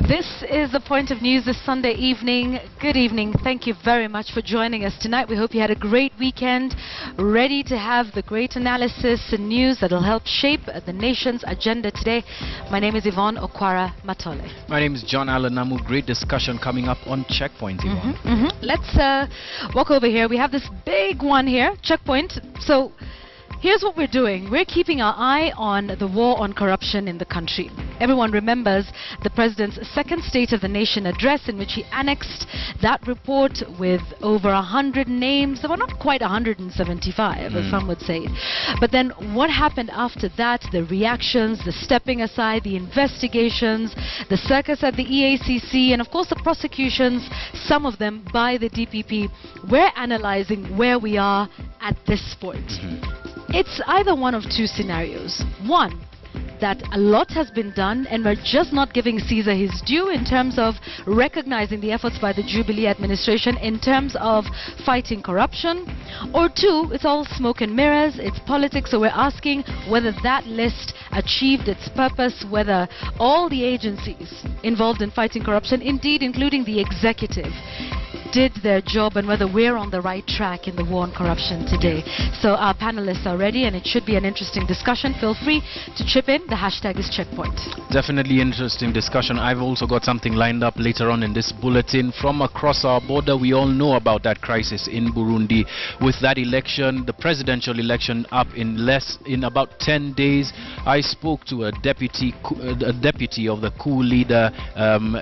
This is The Point of News this Sunday evening. Good evening. Thank you very much for joining us tonight. We hope you had a great weekend, ready to have the great analysis and news that will help shape the nation's agenda today. My name is Yvonne Okwara Matole. My name is John Alanamu. Great discussion coming up on Checkpoint, Yvonne. Let's walk over here. We have this big one here, Checkpoint. So here's what we're doing. We're keeping our eye on the war on corruption in the country. Everyone remembers the President's second State of the Nation address, in which he annexed that report with over 100 names. There were not quite 175, as some would say. But then what happened after that? The reactions, the stepping aside, the investigations, the circus at the EACC, and of course the prosecutions, some of them by the DPP. We're analyzing where we are at this point. It's either one of two scenarios. One, that a lot has been done and we're just not giving Caesar his due in terms of recognizing the efforts by the Jubilee administration in terms of fighting corruption. Or two, it's all smoke and mirrors, it's politics, so we're asking whether that list achieved its purpose, whether all the agencies involved in fighting corruption, indeed including the executive, did their job, and whether we're on the right track in the war on corruption today. So our panelists are ready and it should be an interesting discussion. Feel free to chip in. The hashtag is Checkpoint. Definitely interesting discussion. I've also got something lined up later on in this bulletin. From across our border, we all know about that crisis in Burundi. With that election, the presidential election up in about 10 days, I spoke to a deputy of the coup leader.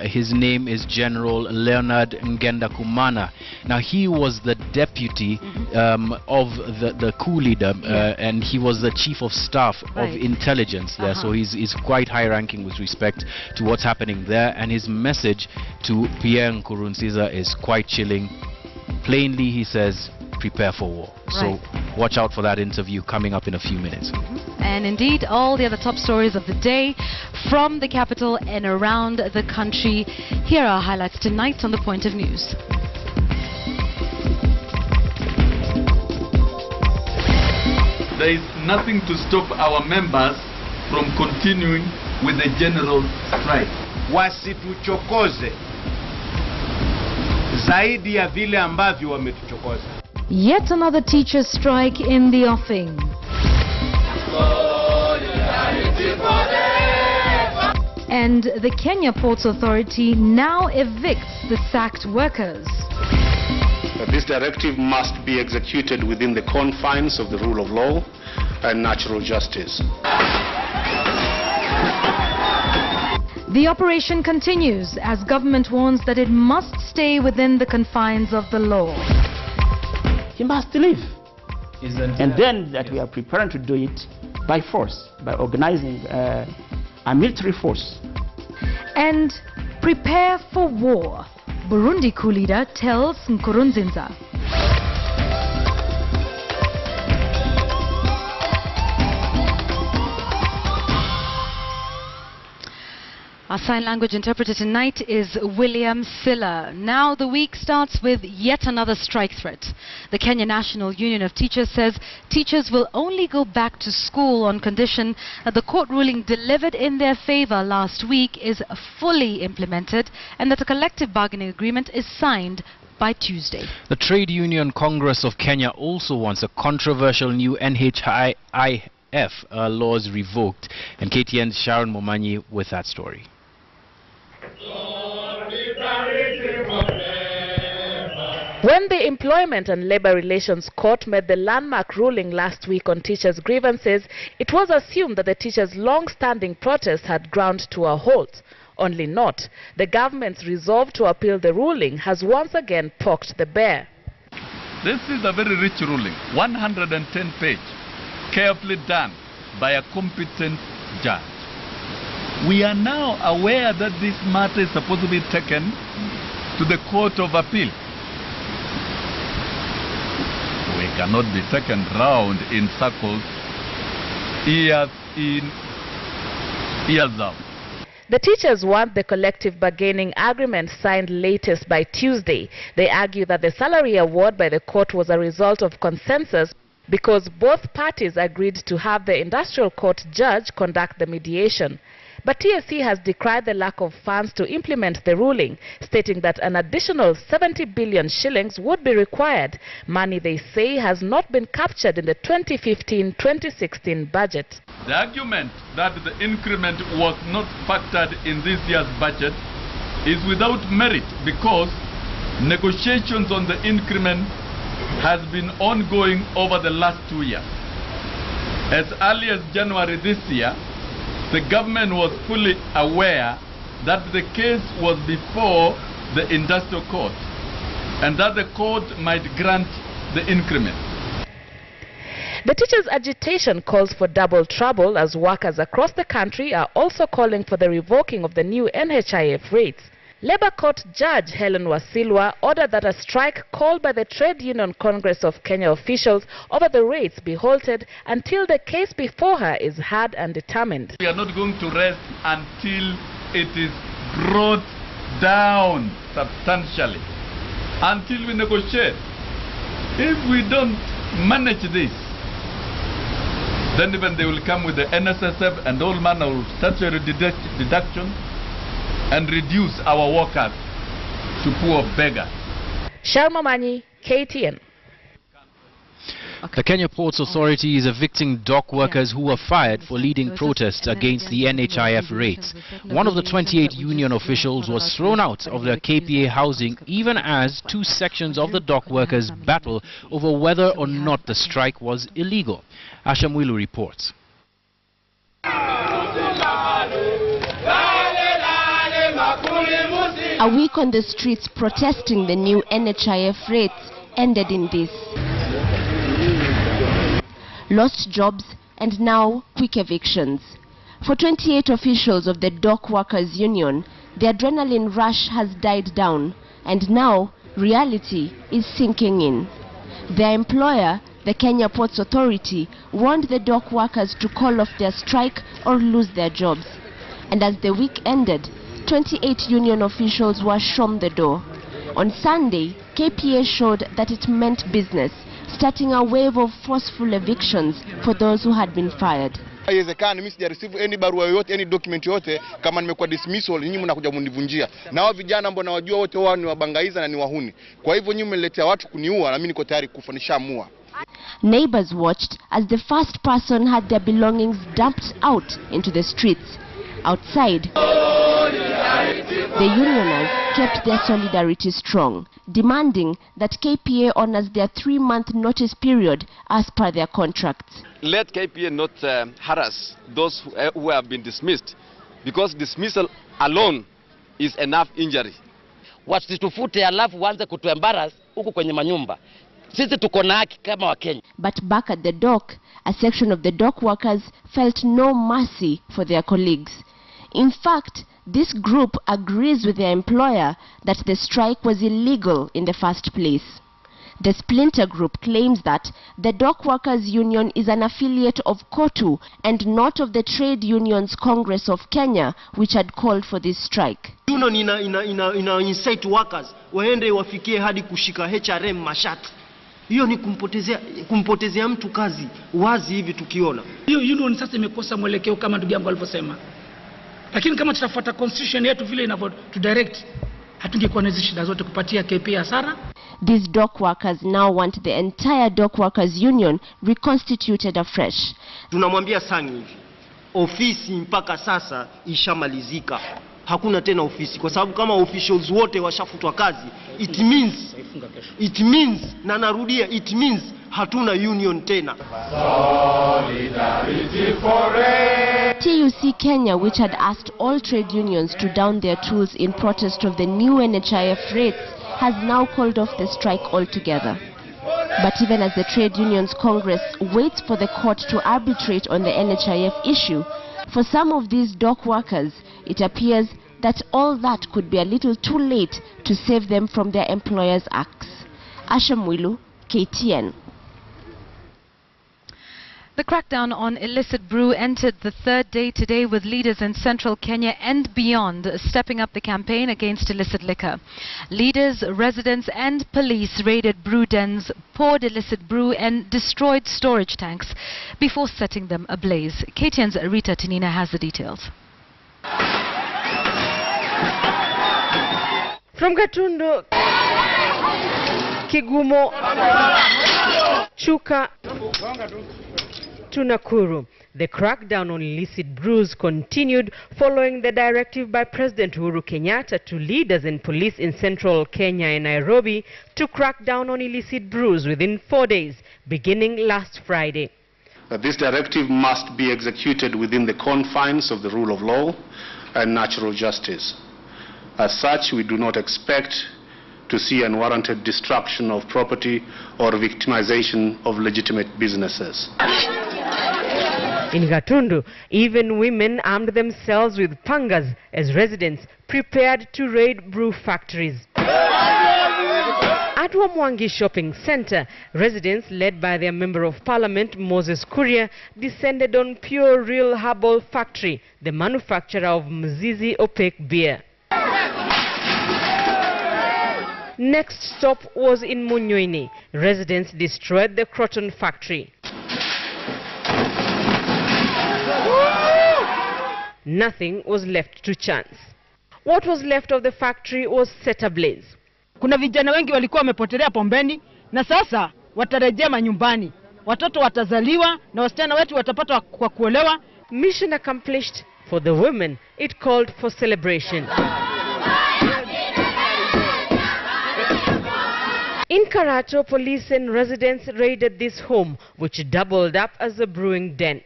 His name is General Leonard Ngendakumana. Now, he was the deputy of the coup leader, and he was the chief of staff of intelligence there. So he's quite high ranking with respect to what's happening there, and his message to Pierre Nkurunziza is quite chilling. Plainly, he says, prepare for war. So watch out for that interview coming up in a few minutes. And indeed, all the other top stories of the day from the capital and around the country. Here are highlights tonight on The Point of News. There is nothing to stop our members from continuing with the general strike. Wasituchokoze zaidi ya vile ambavyo wametuchokoza. Yet another teacher strike in the offing. And the Kenya Ports Authority now evicts the sacked workers. This directive must be executed within the confines of the rule of law and natural justice. The operation continues as government warns that it must stay within the confines of the law. He must leave. And then that we are preparing to do it by force, by organizing a military force. And prepare for war. Burundi coup leader tells Nkurunziza. Our sign language interpreter tonight is William Silla. Now the week starts with yet another strike threat. The Kenya National Union of Teachers says teachers will only go back to school on condition that the court ruling delivered in their favor last week is fully implemented and that a collective bargaining agreement is signed by Tuesday. The Trade Union Congress of Kenya also wants a controversial new NHIF laws revoked. And KTN's Sharon Momanyi with that story. When the Employment and Labor Relations Court made the landmark ruling last week on teachers' grievances, it was assumed that the teachers' long-standing protest had ground to a halt. Only not. The government's resolve to appeal the ruling has once again poked the bear. This is a very rich ruling, 110 pages, carefully done by a competent judge. We are now aware that this matter is supposed to be taken to the Court of Appeal. We cannot be taken round in circles, years in, years out. The teachers want the collective bargaining agreement signed latest by Tuesday. They argue that the salary award by the court was a result of consensus because both parties agreed to have the industrial court judge conduct the mediation. But TSC has decried the lack of funds to implement the ruling, stating that an additional 70 billion shillings would be required, money they say has not been captured in the 2015-2016 budget. The argument that the increment was not factored in this year's budget is without merit because negotiations on the increment has been ongoing over the last 2 years. As early as January this year, the government was fully aware that the case was before the industrial court and that the court might grant the increment. The teachers' agitation calls for double trouble as workers across the country are also calling for the revoking of the new NHIF rates. Labour Court Judge Helen Wasilwa ordered that a strike called by the Trade Union Congress of Kenya officials over the rates be halted until the case before her is heard and determined. We are not going to rest until it is brought down substantially, until we negotiate. If we don't manage this, then even they will come with the NSSF and all manner of statutory deductions and reduce our workers to poor beggars. Sharma Manyi, KTN. The Kenya Ports Authority is evicting dock workers who were fired for leading protests against the NHIF rates. One of the 28 union officials was thrown out of their KPA housing even as two sections of the dock workers battle over whether or not the strike was illegal. Ashamwilu reports. A week on the streets protesting the new NHIF rates ended in this. Lost jobs and now quick evictions. For 28 officials of the Dock Workers Union, the adrenaline rush has died down and now reality is sinking in. Their employer, the Kenya Ports Authority, warned the dock workers to call off their strike or lose their jobs. And as the week ended, 28 union officials were shown the door. On Sunday, KPA showed that it meant business, starting a wave of forceful evictions for those who had been fired. Haiwezekani mimi sija receive any barua yoyote, any document yote kama nimekuwa dismissal, nyinyi mnakuja munivunjia. Na hao vijana ambao nawajua wote wao ni wabangaiza na ni wahuni. Kwa hivyo nyinyi mmeletea watu kuniua na mimi niko tayari kufa, nishaamua. Neighbors watched as the first person had their belongings dumped out into the streets. Outside, the unioners kept their solidarity strong, demanding that KPA honors their 3-month notice period as per their contracts. Let KPA not harass those who have been dismissed, because dismissal alone is enough injury. Wasitufute alafu waanze kutuembarrass huku kwenye manyumba. Sisi tuko na haki kama Wakenya. But back at the dock, a section of the dock workers felt no mercy for their colleagues. In fact, this group agrees with their employer that the strike was illegal in the first place. The splinter group claims that the Dock Workers Union is an affiliate of KOTU and not of the Trade Unions Congress of Kenya, which had called for this strike. Union ina incite workers waende wafikie hadi kushika HRM mashati. Hiyo ni kumpotezea mtu kazi wazi hivi tukiona. Hiyo union sasa imekosa mwelekeo kama ndugu yangu alivyosema. Lakini kama tutafuata constitution yetu vile inavyotu direct, hatungekuwa na hizo shida zote kupatia KPA hasara. These dock workers now want the entire Dock Workers Union reconstituted afresh. Tunamwambia Sangi hivi, ofisi mpaka sasa ishamalizika. Hakuna tena ofisi kwa sababu kama officials wote washafutwa kazi, it means na narudia, it means hatuna union tena. TUC Kenya, which had asked all trade unions to down their tools in protest of the new NHIF rates, has now called off the strike altogether. But even as the Trade Unions Congress waits for the court to arbitrate on the NHIF issue, for some of these dock workers, it appears that all that could be a little too late to save them from their employers' acts. Ashamwilu, KTN. The crackdown on illicit brew entered the third day today, with leaders in central Kenya and beyond stepping up the campaign against illicit liquor. Leaders, residents and police raided brew dens, poured illicit brew and destroyed storage tanks before setting them ablaze. KTN's Rita Tinina has the details. From Gatundu, Kigumo, Chuka to Nakuru, the crackdown on illicit brews continued following the directive by President Uhuru Kenyatta to leaders and police in central Kenya and Nairobi to crack down on illicit brews within 4 days, beginning last Friday. This directive must be executed within the confines of the rule of law and natural justice. As such, we do not expect to see unwarranted destruction of property or victimization of legitimate businesses. In Gatundu, even women armed themselves with pangas as residents prepared to raid brew factories. At Wamwangi Shopping Center, residents led by their Member of Parliament, Moses Kuria, descended on Pure Real Herbal Factory, the manufacturer of Mzizi opaque beer. Next stop was in Munyoini. Residents destroyed the Croton factory. Nothing was left to chance. What was left of the factory was set ablaze. Kuna vijana wengi walikuwa wamepotelea pombeni na sasa watarejea manyumbani. Watoto watazaliwa na wasichana wetu watapata kwa kuolewa. Mission accomplished. For the women, it called for celebration. In Karacho, police and residents raided this home, which doubled up as a brewing den.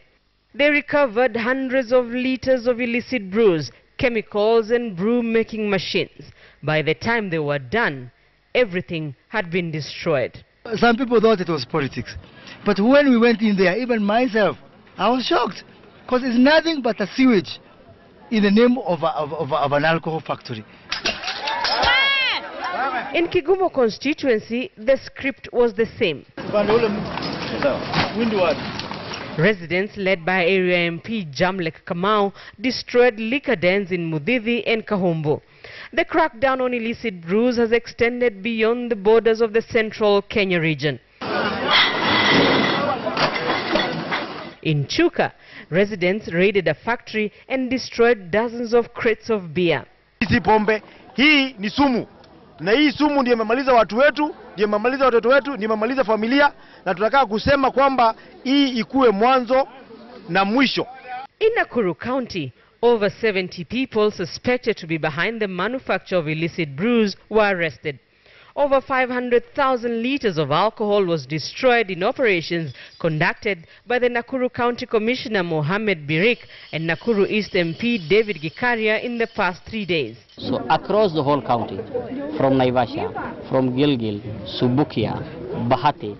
They recovered hundreds of liters of illicit brews, chemicals and brew-making machines. By the time they were done, everything had been destroyed. Some people thought it was politics. But when we went in there, even myself, I was shocked. Because it's nothing but a sewage in the name of an alcohol factory. In Kigumo constituency, the script was the same. Residents led by area MP Jamlek Kamau destroyed liquor dens in Mudithi and Kahombo. The crackdown on illicit brews has extended beyond the borders of the central Kenya region. In Chuka, residents raided a factory and destroyed dozens of crates of beer. Hizi pombe, hii ni sumu. Na hii sumu ndiyo imemaliza watu wetu, ndiyo imemaliza watoto wetu, ndiyo imemaliza familia, na tunataka kusema kwamba hii ikuwe mwanzo na mwisho. In Nakuru County, over 70 people suspected to be behind the manufacture of illicit brews were arrested. Over 500,000 liters of alcohol was destroyed in operations conducted by the Nakuru County Commissioner Mohammed Birik and Nakuru East MP David Gikaria in the past 3 days. So across the whole county, from Naivasha, from Gilgil, Subukia, Bahati,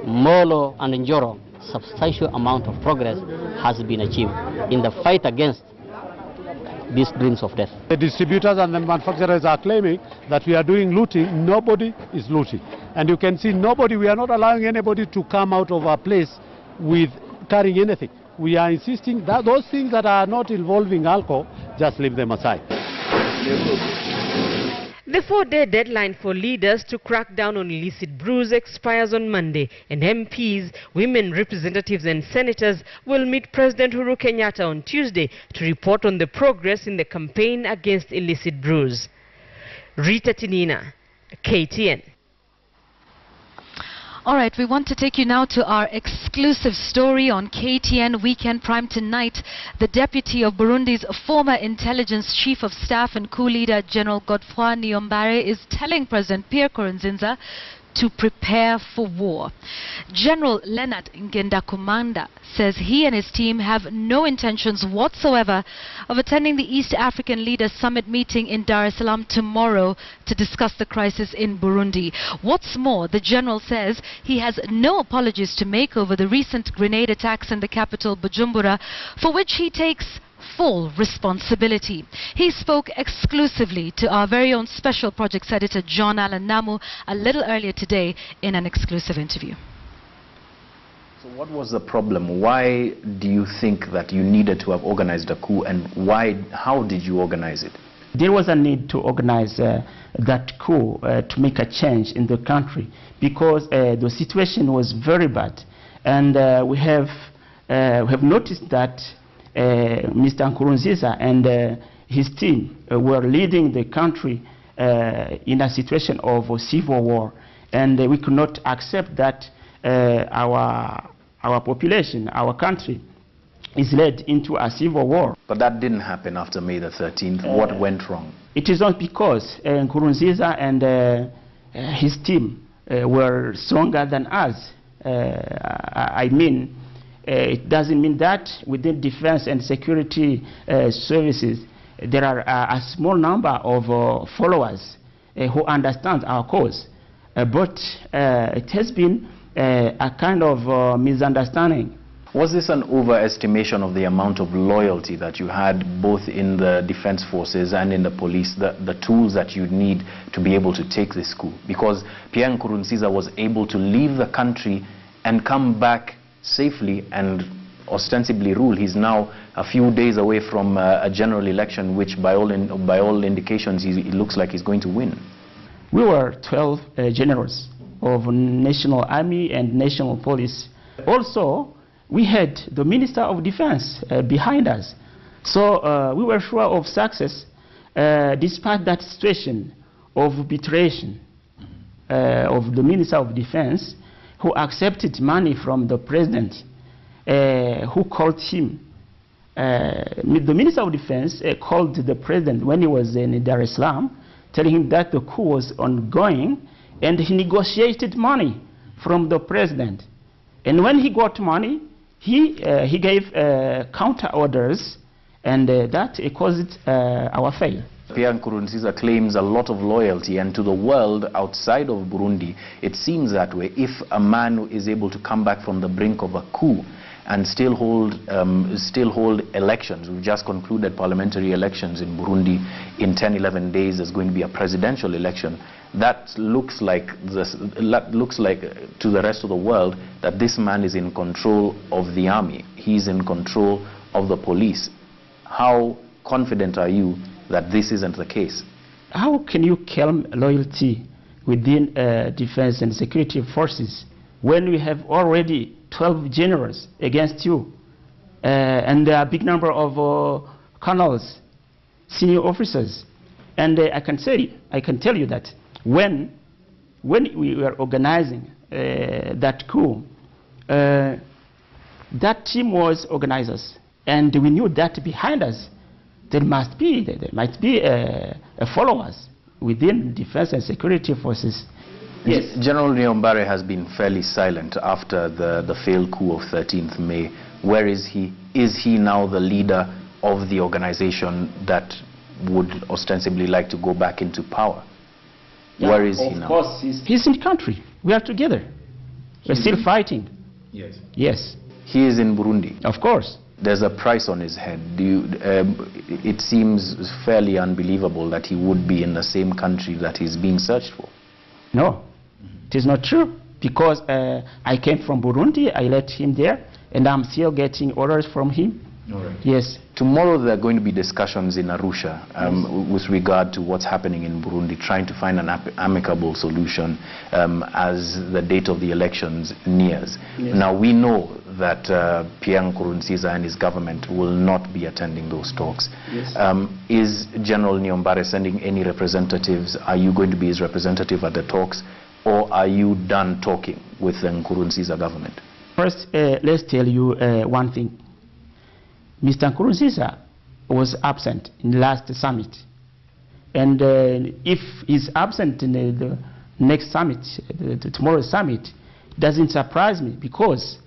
Molo and Njoro, substantial amount of progress has been achieved in the fight against these dreams of death. The distributors and the manufacturers are claiming that we are doing looting. Nobody is looting. And you can see nobody, we are not allowing anybody to come out of our place with carrying anything. We are insisting that those things that are not involving alcohol, just leave them aside. The 4-day deadline for leaders to crack down on illicit brews expires on Monday, and MPs, women representatives and senators will meet President Uhuru Kenyatta on Tuesday to report on the progress in the campaign against illicit brews. Rita Tinina, KTN. All right, we want to take you now to our exclusive story on KTN Weekend Prime tonight. The deputy of Burundi's former intelligence chief of staff and coup leader General Godefroid Niyombare is telling President Pierre Nkurunziza to prepare for war. General Leonard Ngendakumanda says he and his team have no intentions whatsoever of attending the East African Leaders Summit meeting in Dar es Salaam tomorrow to discuss the crisis in Burundi. What's more, the general says he has no apologies to make over the recent grenade attacks in the capital Bujumbura, for which he takes full responsibility. He spoke exclusively to our very own special projects editor John Allen Namu a little earlier today in an exclusive interview. So what was the problem? Why do you think that you needed to have organized a coup, and how did you organize it? There was a need to organize that coup to make a change in the country, because the situation was very bad, and we have noticed that Mr. Nkurunziza and his team were leading the country in a situation of civil war, and we could not accept that our population, our country, is led into a civil war. But that didn't happen after May the 13th. What went wrong? It is not because Nkurunziza and his team were stronger than us. I mean, it doesn't mean that within defense and security services there are a small number of followers who understand our cause. But it has been a kind of misunderstanding. Was this an overestimation of the amount of loyalty that you had both in the defense forces and in the police, the tools that you need to be able to take this coup? Because Pierre Nkurunziza was able to leave the country and come back safely and ostensibly rule. He's now a few days away from a general election, which by all indications it looks like he's going to win. We were 12 generals of national army and national police. Also, we had the Minister of Defense behind us. So we were sure of success despite that situation of betrayal of the Minister of Defense, who accepted money from the president, who called him. The Minister of Defense called the president when he was in Dar es Salaam, telling him that the coup was ongoing, and he negotiated money from the president. And when he got money, he gave counter orders, and that caused our fail. Pierre Nkurunziza claims a lot of loyalty, and to the world outside of Burundi, it seems that way. If a man is able to come back from the brink of a coup and still hold elections, we've just concluded parliamentary elections in Burundi. In 10-11 days, there's going to be a presidential election. That looks like to the rest of the world that this man is in control of the army. He's in control of the police. How confident are you that this isn't the case? How can you claim loyalty within defense and security forces when we have already 12 generals against you and a big number of colonels, senior officers? And I can tell you that when we were organizing that coup, that team was organizers, and we knew that behind us there might be followers within defense and security forces. Yes. General Niyombare has been fairly silent after the failed coup of 13th May. Where is he? Is he now the leader of the organization that would ostensibly like to go back into power? Yeah, where is he now? Of course, he's in the country. We are together. We're still fighting. Yes. Yes. He is in Burundi. Of course. There's a price on his head. It seems fairly unbelievable that he would be in the same country that he's being searched for. No, it is not true, because I came from Burundi, I left him there, and I'm still getting orders from him. All right. Yes. Tomorrow there are going to be discussions in Arusha with regard to what's happening in Burundi, trying to find an amicable solution as the date of the elections nears. Yes. Now we know that Pierre Nkurunziza and his government will not be attending those talks. Yes. Is General Niyombare sending any representatives? Are you going to be his representative at the talks, or are you done talking with the Nkurunziza government? First, let's tell you one thing. Mr. Nkurunziza was absent in the last summit. And if he's absent in the next summit, tomorrow's summit, it doesn't surprise me, because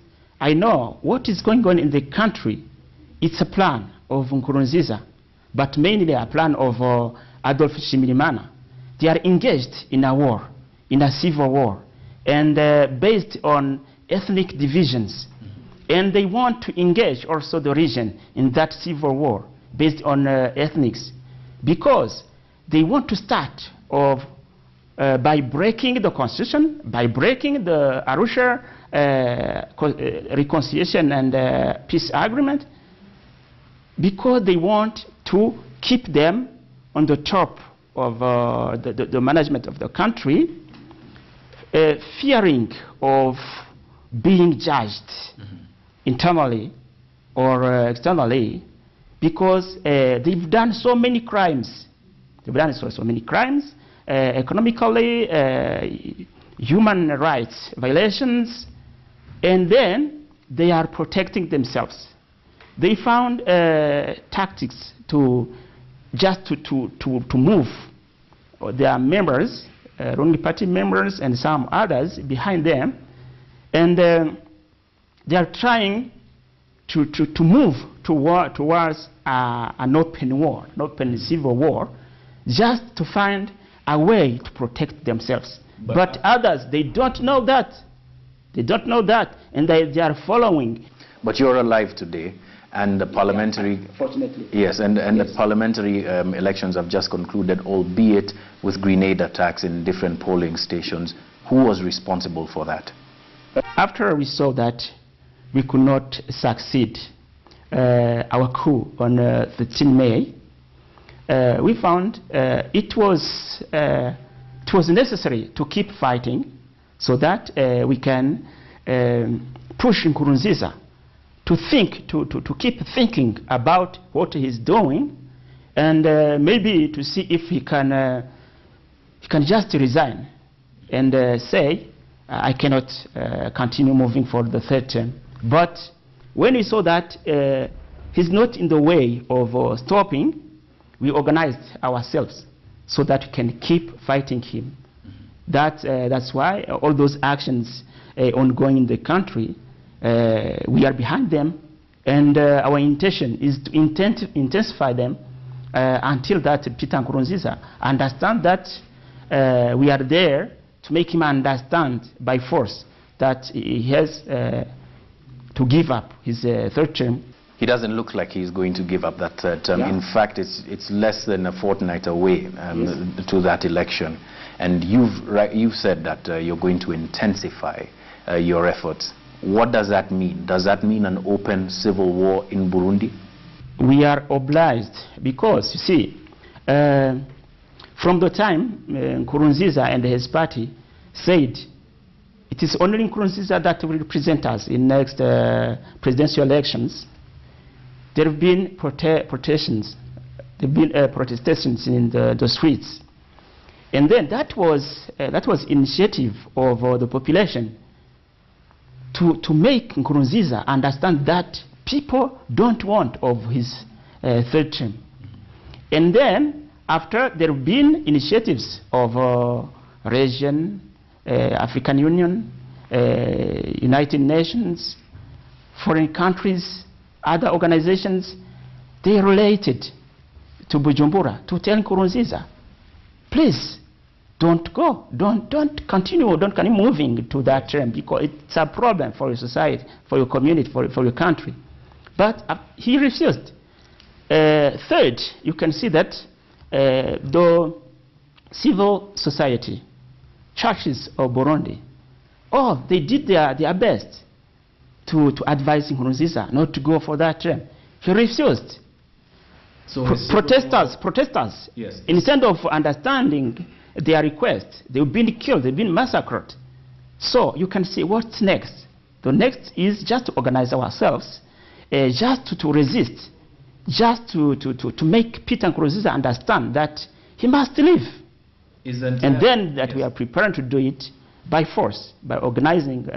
I know what is going on in the country. It's a plan of Nkurunziza, but mainly a plan of Adolf Shimirimana. They are engaged in a war, in a civil war, and based on ethnic divisions. And they want to engage also the region in that civil war based on ethnics, because they want to start by breaking the constitution, by breaking the Arusha reconciliation and peace agreement, because they want to keep them on the top of the management of the country, fearing of being judged internally or externally, because they've done so many crimes. They've done so many crimes, economically, human rights violations, and then they are protecting themselves. They found tactics to move their members, ruling party members and some others behind them, and they are trying to move towards an open war, an open civil war, just to find a way to protect themselves. But others, they don't know that. They don't know that, and they are following. But you're alive today, and the parliamentary... Yeah, fortunately. Yes, and yes. The parliamentary elections have just concluded, albeit with grenade attacks in different polling stations. Who was responsible for that? After we saw that we could not succeed our coup on 13 May, we found it was necessary to keep fighting so that we can push Nkurunziza to think, to keep thinking about what he's doing, and maybe to see if he can just resign and say, I cannot continue moving for the third term. But when we saw that he's not in the way of stopping, we organized ourselves so that we can keep fighting him. That's why all those actions ongoing in the country, we are behind them, and our intention is to intensify them until that Peter Nkurunziza understand that we are there to make him understand by force that he has to give up his third term. He doesn't look like he's going to give up that third term. Yeah. In fact, it's less than a fortnight away to that election. And you've said that you're going to intensify your efforts. What does that mean? Does that mean an open civil war in Burundi? We are obliged because, you see, from the time Nkurunziza and his party said it is only Nkurunziza that will represent us in next presidential elections, there have been protestations. There have been protestations in the streets, and then that was initiative of the population to make Nkurunziza understand that people don't want of his third term. And then after there have been initiatives of region, African Union, United Nations, foreign countries, other organizations, they related to Bujumbura to tell Nkurunziza, please don't go, don't continue moving to that term, because it's a problem for your society, for your community, for your country. But he refused. Third, you can see that the civil society, churches of Burundi, they did their best to advise Nkurunziza not to go for that term. He refused. So protesters, yes, instead of understanding their request, they've been killed, they've been massacred. So you can see what's next. The next is just to organize ourselves, just to resist, just to make Peter Nkurunziza understand that he must leave. And then that, yes, we are preparing to do it by force, by organizing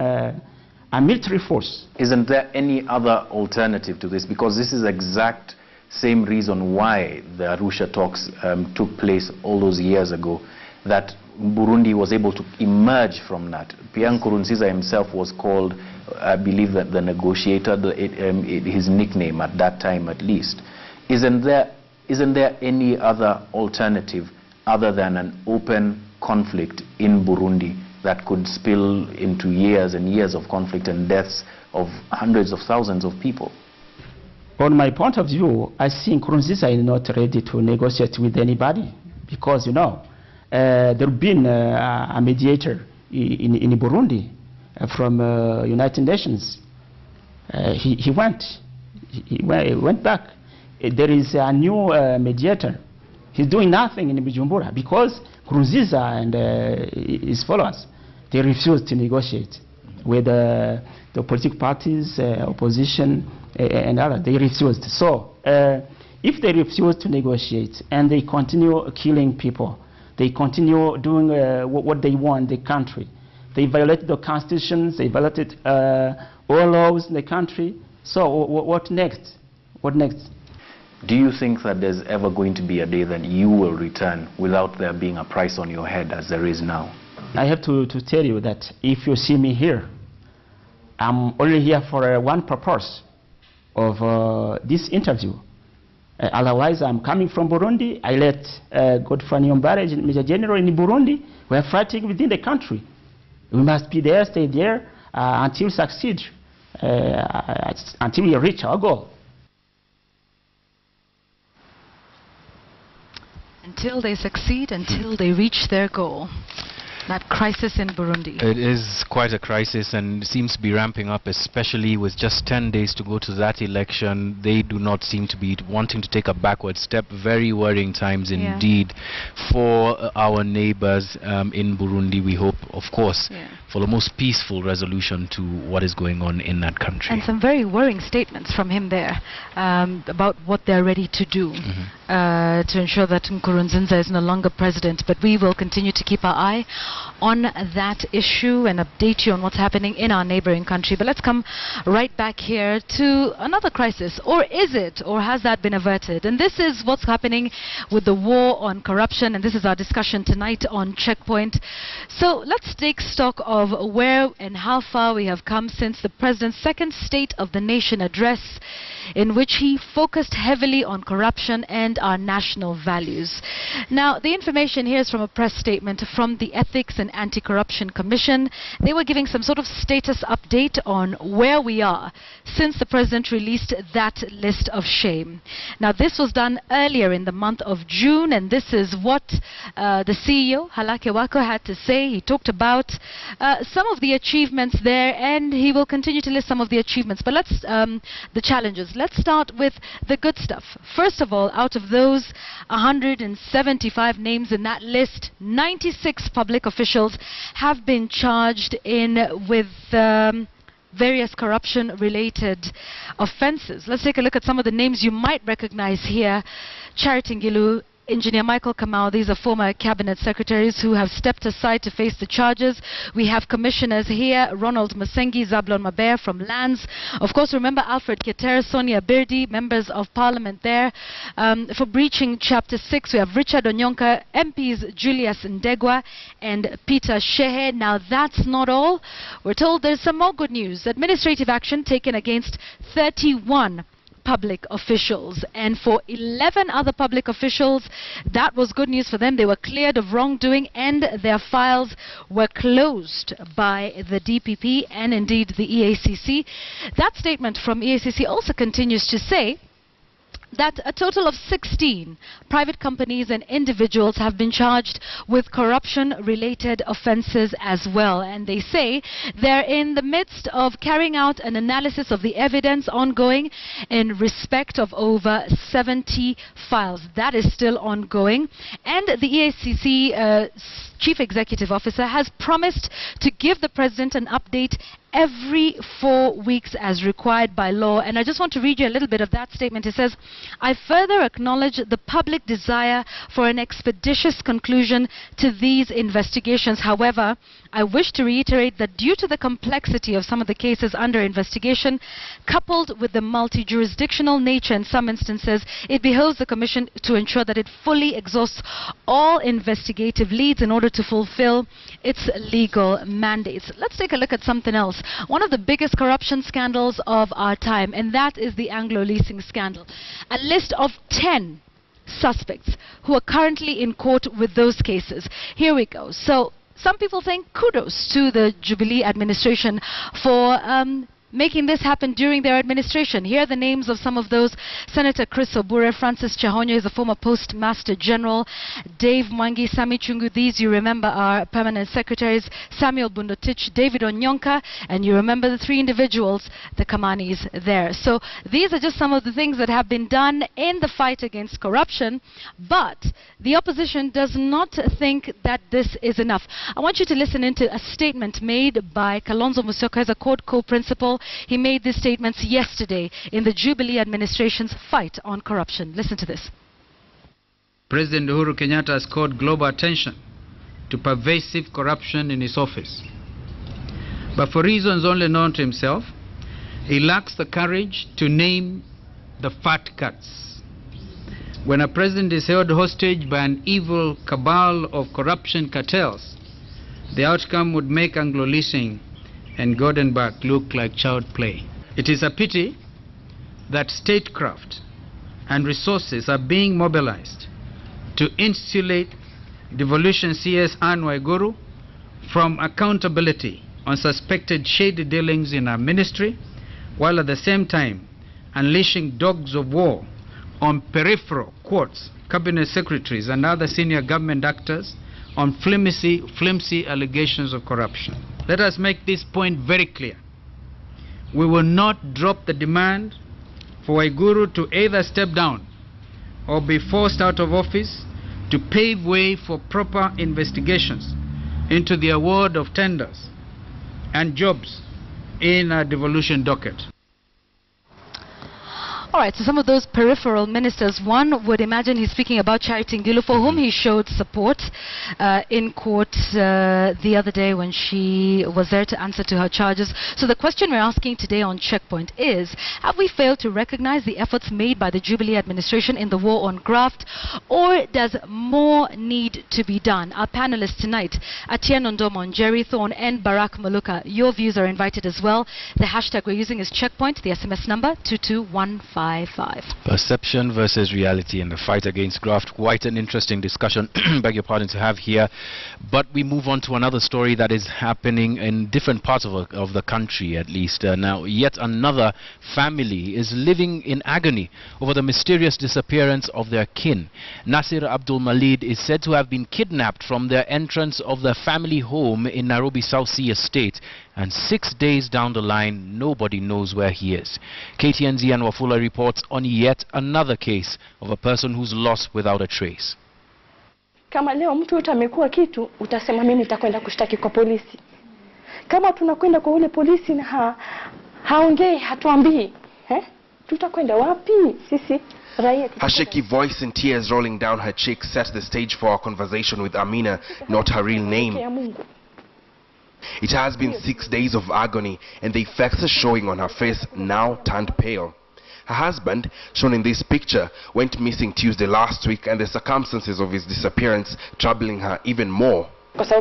a military force. Isn't there any other alternative to this? Because this is exact same reason why the Arusha talks took place all those years ago, that Burundi was able to emerge from that. Pierre Nkurunziza himself was called, I believe, that the negotiator, his nickname at that time at least. Isn't there any other alternative other than an open conflict in Burundi that could spill into years and years of conflict and deaths of hundreds of thousands of people? On my point of view, I think Nkurunziza is not ready to negotiate with anybody, because, you know, there have been a mediator in Burundi from United Nations. He went back. There is a new mediator. He's doing nothing in Bujumbura because Nkurunziza and his followers, they refused to negotiate with the political parties, opposition, and others. They refused. So if they refuse to negotiate and they continue killing people, they continue doing what they want in the country. They violated the constitutions, they violated all laws in the country. So what next? What next? Do you think that there's ever going to be a day that you will return without there being a price on your head as there is now? I have to tell you that if you see me here, I'm only here for one purpose of this interview. Otherwise, I'm coming from Burundi. I let Godfrey Nyombare, Major General in Burundi. We are fighting within the country. We must be there, stay there until we succeed, until we reach our goal. Until they succeed, until they reach their goal. That crisis in Burundi. It is quite a crisis and seems to be ramping up, especially with just 10 days to go to that election. They do not seem to be wanting to take a backward step. Very worrying times indeed for our neighbors in Burundi. We hope, of course, for the most peaceful resolution to what is going on in that country. And some very worrying statements from him there about what they're ready to do to ensure that Nkurunziza is no longer president. But we will continue to keep our eye on that issue and update you on what's happening in our neighboring country. But let's come right back here to another crisis. Or is it? Or has that been averted? And this is what's happening with the war on corruption. And this is our discussion tonight on Checkpoint. So let's take stock of where and how far we have come since the President's second State of the Nation address, in which he focused heavily on corruption and our national values. Now, the information here is from a press statement from the Ethics and Anti-Corruption Commission. They were giving some sort of status update on where we are since the President released that list of shame. Now, this was done earlier in the month of June, and this is what the CEO, Halake Wako, had to say. He talked about some of the achievements there, and he will continue to list some of the achievements. But let's, the challenges. Let's start with the good stuff. First of all, out of those 175 names in that list, 96 public officials have been charged with various corruption-related offenses. Let's take a look at some of the names you might recognize here. Charity Ngilu, Engineer Michael Kamau, these are former cabinet secretaries who have stepped aside to face the charges. We have commissioners here, Ronald Masengi, Zablon Maber from Lands. Of course, remember Alfred Keter, Sonia Birdi, members of parliament there. For breaching Chapter 6, we have Richard Onyonka, MPs Julius Ndegwa and Peter Shehe. Now, that's not all. We're told there's some more good news. Administrative action taken against 31 public officials, and for 11 other public officials, that was good news for them. They were cleared of wrongdoing and their files were closed by the DPP and indeed the EACC. That statement from EACC also continues to say that a total of 16 private companies and individuals have been charged with corruption-related offenses as well. And they say they're in the midst of carrying out an analysis of the evidence ongoing in respect of over 70 files. That is still ongoing. And the EACC Chief Executive Officer has promised to give the President an update every 4 weeks as required by law. And I just want to read you a little bit of that statement. It says, I further acknowledge the public desire for an expeditious conclusion to these investigations. However, I wish to reiterate that due to the complexity of some of the cases under investigation, coupled with the multi-jurisdictional nature in some instances, it behoves the Commission to ensure that it fully exhausts all investigative leads in order to fulfill its legal mandates. Let's take a look at something else. One of the biggest corruption scandals of our time, and that is the Anglo leasing scandal. A list of 10 suspects who are currently in court with those cases. Here we go. So some people think kudos to the Jubilee administration for making this happen during their administration. Here are the names of some of those: Senator Chris Obure, Francis Chahonyo is a former Postmaster General, Dave Mwangi, Sami Chungu, these you remember are permanent secretaries, Samuel Bundotich, David Onyonka, and you remember the 3 individuals, the Kamanis there. So these are just some of the things that have been done in the fight against corruption, but the opposition does not think that this is enough. I want you to listen into a statement made by Kalonzo Musyoka as a court co-principal. He made these statements yesterday in the Jubilee administration's fight on corruption. Listen to this. President Uhuru Kenyatta has called global attention to pervasive corruption in his office. But for reasons only known to himself, he lacks the courage to name the fat cats. When a president is held hostage by an evil cabal of corruption cartels, the outcome would make Anglo-leasing and Gothenburg look like child play. It is a pity that statecraft and resources are being mobilized to insulate devolution CS Anne Waiguru from accountability on suspected shady dealings in our ministry, while at the same time unleashing dogs of war on peripheral courts, cabinet secretaries and other senior government actors on flimsy allegations of corruption. Let us make this point very clear. We will not drop the demand for Waiguru to either step down or be forced out of office to pave way for proper investigations into the award of tenders and jobs in a devolution docket. All right, so some of those peripheral ministers, one would imagine he's speaking about Charity Ngilu, for whom he showed support in court the other day when she was there to answer to her charges. So the question we're asking today on Checkpoint is, have we failed to recognize the efforts made by the Jubilee administration in the war on graft, or does more need to be done? Our panelists tonight, Atieno Ndomon, Jerry Thorne and Barack Maluka, your views are invited as well. The hashtag we're using is Checkpoint, the SMS number 22155. Perception versus reality in the fight against graft. Quite an interesting discussion, beg your pardon, to have here. But we move on to another story that is happening in different parts of the country, at least. Now, yet another family is living in agony over the mysterious disappearance of their kin. Nasir Abdul Malid is said to have been kidnapped from their entrance of their family home in Nairobi South Sea Estate, and 6 days down the line, nobody knows where he is. KTN's Ian Wafula reports on yet another case of a person who's lost without a trace. Kama leo mtu yote amekuwa kitu, utasema mimi nitakwenda kushtaki kwa polisi. Kama tunakwenda kwa ule polisi na haongei, hatuambii, tutakwenda wapi sisi? Her shaky voice and tears rolling down her cheeks set the stage for our conversation with Amina, not her real name. It has been 6 days of agony, and the effects are showing on her face, now turned pale. Her husband, shown in this picture, went missing Tuesday last week, and the circumstances of his disappearance troubling her even more. Nasir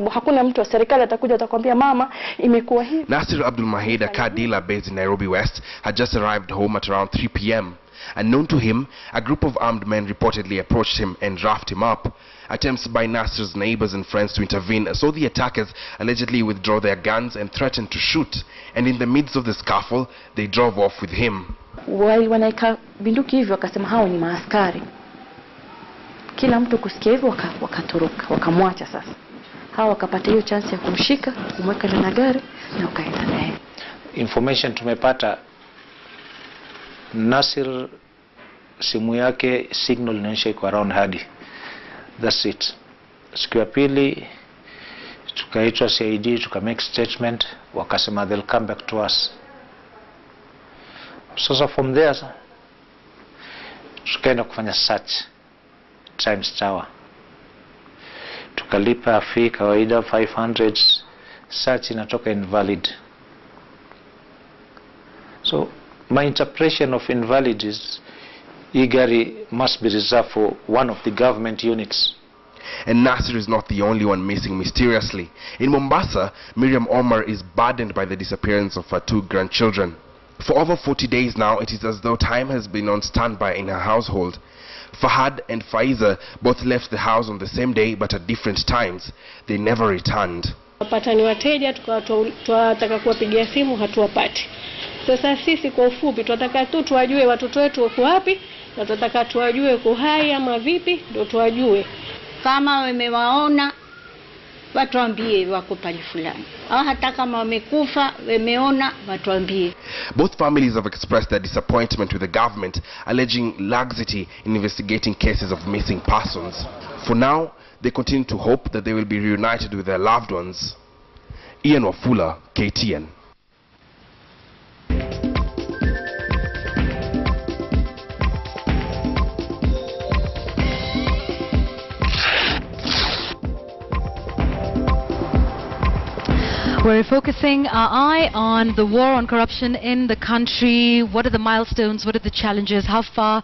Abdul Mahid, a car dealer based in Nairobi West, had just arrived home at around 3 p.m. Unknown to him, a group of armed men reportedly approached him and roughed him up. Attempts by Nasir's neighbors and friends to intervene saw the attackers allegedly withdraw their guns and threatened to shoot. And in the midst of the scuffle, they drove off with him. While wanaika binduki hivyo wakasema hao ni maaskari. Kila mtu kusikia hivyo wakatoroka, wakamwacha sasa. Hao wakapata hiyo chance ya kumshika, kumweka ndani ya gari na wakaenda naye. Information tumepata, Nasir simu yake signal inaonyesha iko around hadi. That's it. Siku ya pili tukaitwa CID, tuka make statement, wakasema they'll come back to us. So from there tukaenda kufanya search Times Tower, tukalipa fee kawaida 500, search inatoka invalid. So my interpretation of invalid is Igari must be reserved for one of the government units. And Nasir is not the only one missing mysteriously. In Mombasa, Miriam Omar is burdened by the disappearance of her 2 grandchildren. For over 40 days now, it is as though time has been on standby in her household. Fahad and Faiza both left the house on the same day but at different times. They never returned. Wapatani wateja tunataka kuwapigia simu hatuwapati. Sasa sisi kwa ufupi tunataka tu tuwajue watoto wetu wako wapi, na tunataka tuwajue uko hai ama vipi, ndio tuwajue. Kama wamewaona watuambie wako pale fulani, au hata kama wamekufa wameona watuambie. Both families have expressed their disappointment with the government, alleging laxity in investigating cases of missing persons. For now, they continue to hope that they will be reunited with their loved ones. Ian Wafula, KTN. We're focusing our eye on the war on corruption in the country. What are the milestones? What are the challenges? How far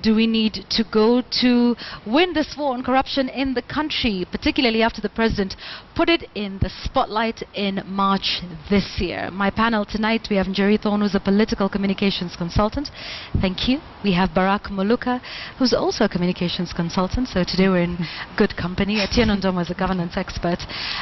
do we need to go to win this war on corruption in the country, particularly after the president put it in the spotlight in March this year? My panel tonight, we have Njeri Thorne, who's a political communications consultant. Thank you. We have Barak Moluka, who's also a communications consultant. So today we're in good company. Atieno Ndomo is a governance expert.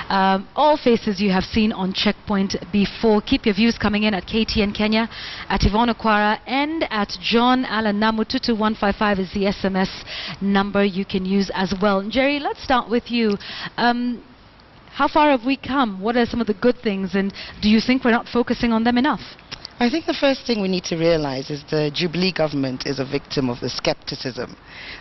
All faces you have seen on Checkpoint before. Keep your views coming in at KTN Kenya, at Yvonne Okwara, and at John Allen Namu. 22155 is the SMS number you can use as well. Njeri, let's start with you. How far have we come? What are some of the good things, and do you think we're not focusing on them enough? I think the first thing we need to realize is the Jubilee government is a victim of the skepticism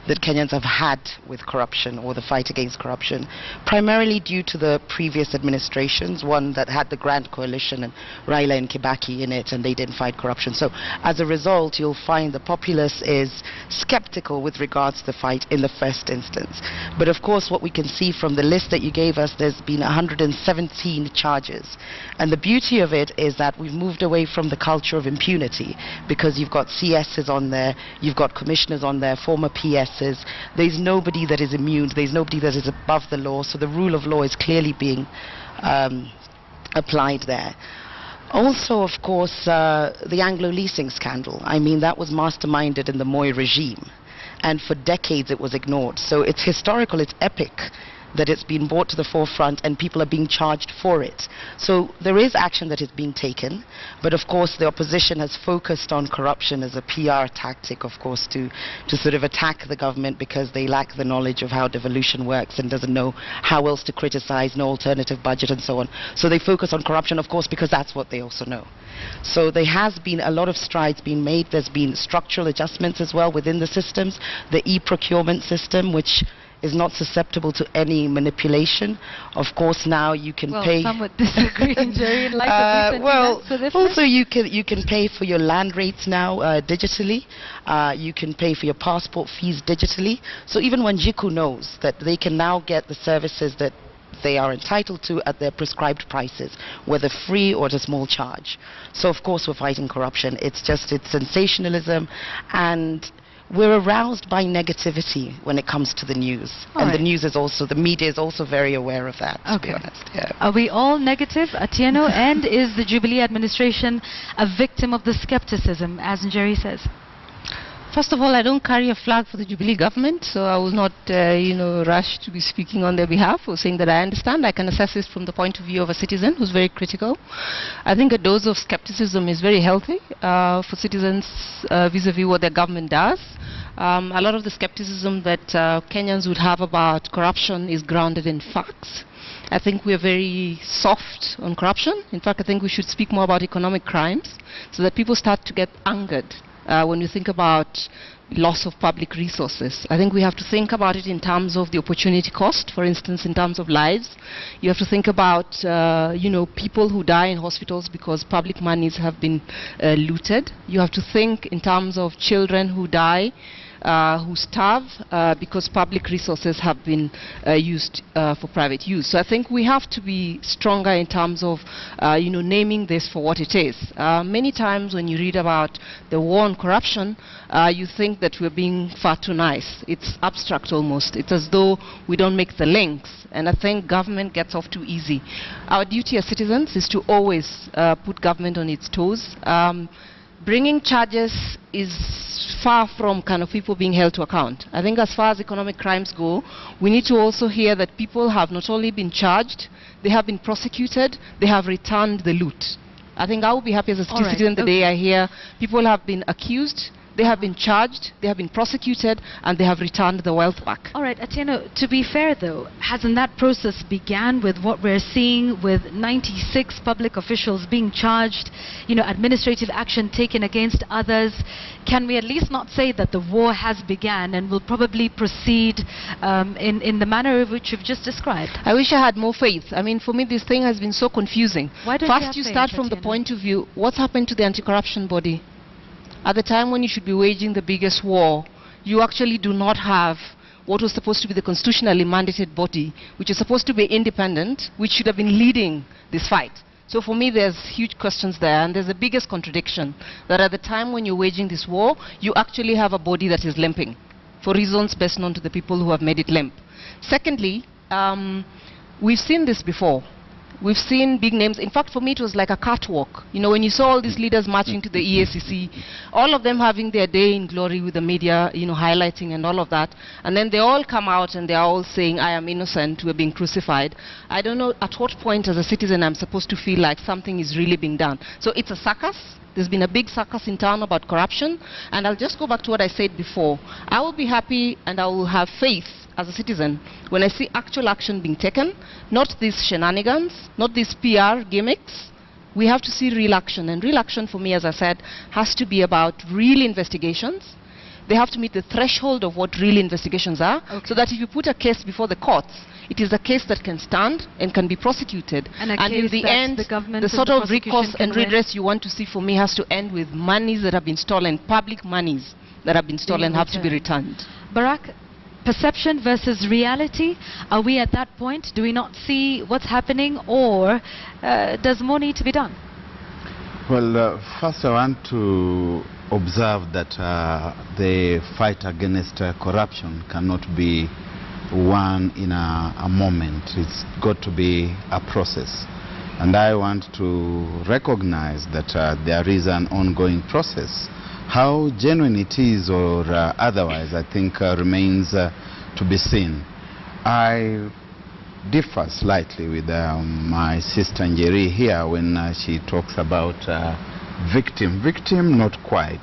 that Kenyans have had with corruption or the fight against corruption, primarily due to the previous administrations, one that had the Grand Coalition and Raila and Kibaki in it, and they didn't fight corruption. So as a result, you'll find the populace is skeptical with regards to the fight in the first instance. But of course, what we can see from the list that you gave us, there's been 117 charges. And the beauty of it is that we've moved away from the culture of impunity, because you've got CSs on there, you've got commissioners on there, former PSs. There's nobody that is immune, there's nobody that is above the law, so the rule of law is clearly being applied there. Also, of course, the Anglo leasing scandal. I mean, that was masterminded in the Moi regime, and for decades it was ignored. So it's historical, it's epic that it's been brought to the forefront and people are being charged for it. So there is action that is being taken, but of course the opposition has focused on corruption as a PR tactic, of course, to sort of attack the government because they lack the knowledge of how devolution works and doesn't know how else to criticize, no alternative budget and so on. So they focus on corruption, of course, because that's what they also know. So there has been a lot of strides being made. There's been structural adjustments as well within the systems. The e-procurement system, which is not susceptible to any manipulation. Of course, now you can pay. Some would disagree, Jerry. Also you can pay for your land rates now digitally. You can pay for your passport fees digitally. So even Wanjiku knows that they can now get the services that they are entitled to at their prescribed prices, whether free or at a small charge. So of course we're fighting corruption. It's sensationalism, and we're aroused by negativity when it comes to the news. The news is also, the media is also very aware of that, to be honest. Yeah. Are we all negative, Atieno? And is the Jubilee administration a victim of the skepticism, as Njeri says? First of all, I don't carry a flag for the Jubilee government, so I will not, rush to be speaking on their behalf or saying that I understand. I can assess this from the point of view of a citizen who's very critical. I think a dose of skepticism is very healthy for citizens vis-a-vis what their government does. A lot of the skepticism that Kenyans would have about corruption is grounded in facts. I think we are very soft on corruption. In fact, I think we should speak more about economic crimes so that people start to get angered when you think about loss of public resources. I think we have to think about it in terms of the opportunity cost, for instance, in terms of lives. You have to think about, people who die in hospitals because public monies have been looted. You have to think in terms of children who die, who starve because public resources have been used for private use. So I think we have to be stronger in terms of, naming this for what it is. Many times when you read about the war on corruption, you think that we're being far too nice. It's abstract almost. It's as though we don't make the links. And I think government gets off too easy. Our duty as citizens is to always put government on its toes. Bringing charges is far from kind of people being held to account. I think as far as economic crimes go, we need to also hear that people have not only been charged, they have been prosecuted, they have returned the loot. I think I will be happy as a citizen the day I hear people have been accused, they have been charged, they have been prosecuted, and they have returned the wealth back. All right, Atieno, to be fair though, hasn't that process began with what we're seeing with 96 public officials being charged, administrative action taken against others? Can we at least not say that the war has begun and will probably proceed in the manner which you've just described? I wish I had more faith. I mean, for me, this thing has been so confusing. Why don't First, you start from the point of view, what's happened to the anti-corruption body? At the time when you should be waging the biggest war, you actually do not have what was supposed to be the constitutionally mandated body, which is supposed to be independent, which should have been leading this fight. So for me, there's huge questions there, and there's the biggest contradiction, that at the time when you're waging this war, you actually have a body that is limping, for reasons best known to the people who have made it limp. Secondly, we've seen this before. We've seen big names. In fact, for me, it was like a catwalk. You know, when you saw all these leaders marching to the EACC, all of them having their day in glory with the media, you know, highlighting and all of that, and then they all come out and they're all saying, I am innocent, we're being crucified. I don't know at what point as a citizen I'm supposed to feel like something is really being done. So it's a circus. There's been a big circus in town about corruption, and I'll just go back to what I said before. I will be happy and I will have faith as a citizen when I see actual action being taken, not these shenanigans, not these PR gimmicks. We have to see real action, and real action for me, as I said, has to be about real investigations. They have to meet the threshold of what real investigations are, so that if you put a case before the courts, it is a case that can stand and can be prosecuted. And in the end, the sort of recourse and redress you want to see for me has to end with monies that have been stolen, public monies that have been stolen have to be returned. Barak, perception versus reality, are we at that point? Do we not see what's happening, or does more need to be done? Well, first I want to observe that the fight against corruption cannot be won in a moment. It's got to be a process. And I want to recognize that there is an ongoing process. How genuine it is or otherwise, I think remains to be seen. I differ slightly with my sister Njeri here when she talks about victim. Victim, not quite.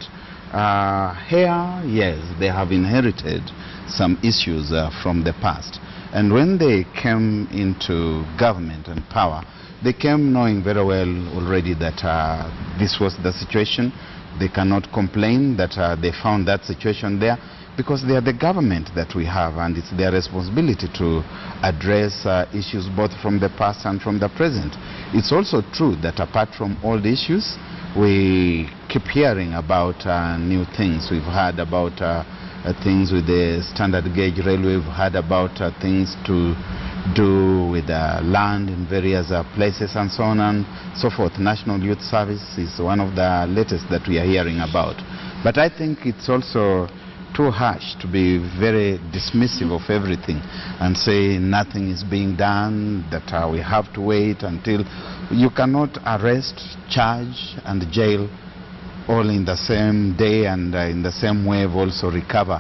Here, yes, they have inherited some issues from the past. And when they came into government and power, they came knowing very well already that this was the situation. They cannot complain that they found that situation there, because they are the government that we have, and it's their responsibility to address issues both from the past and from the present. It's also true that apart from all the issues, we keep hearing about new things. We've heard about things with the standard gauge railway. We've heard about things to do with land in various places and so on and so forth. National Youth Service is one of the latest that we are hearing about. But I think it's also too harsh to be very dismissive of everything and say nothing is being done, that we have to wait until. You cannot arrest, charge and jail all in the same day, and in the same wave also recover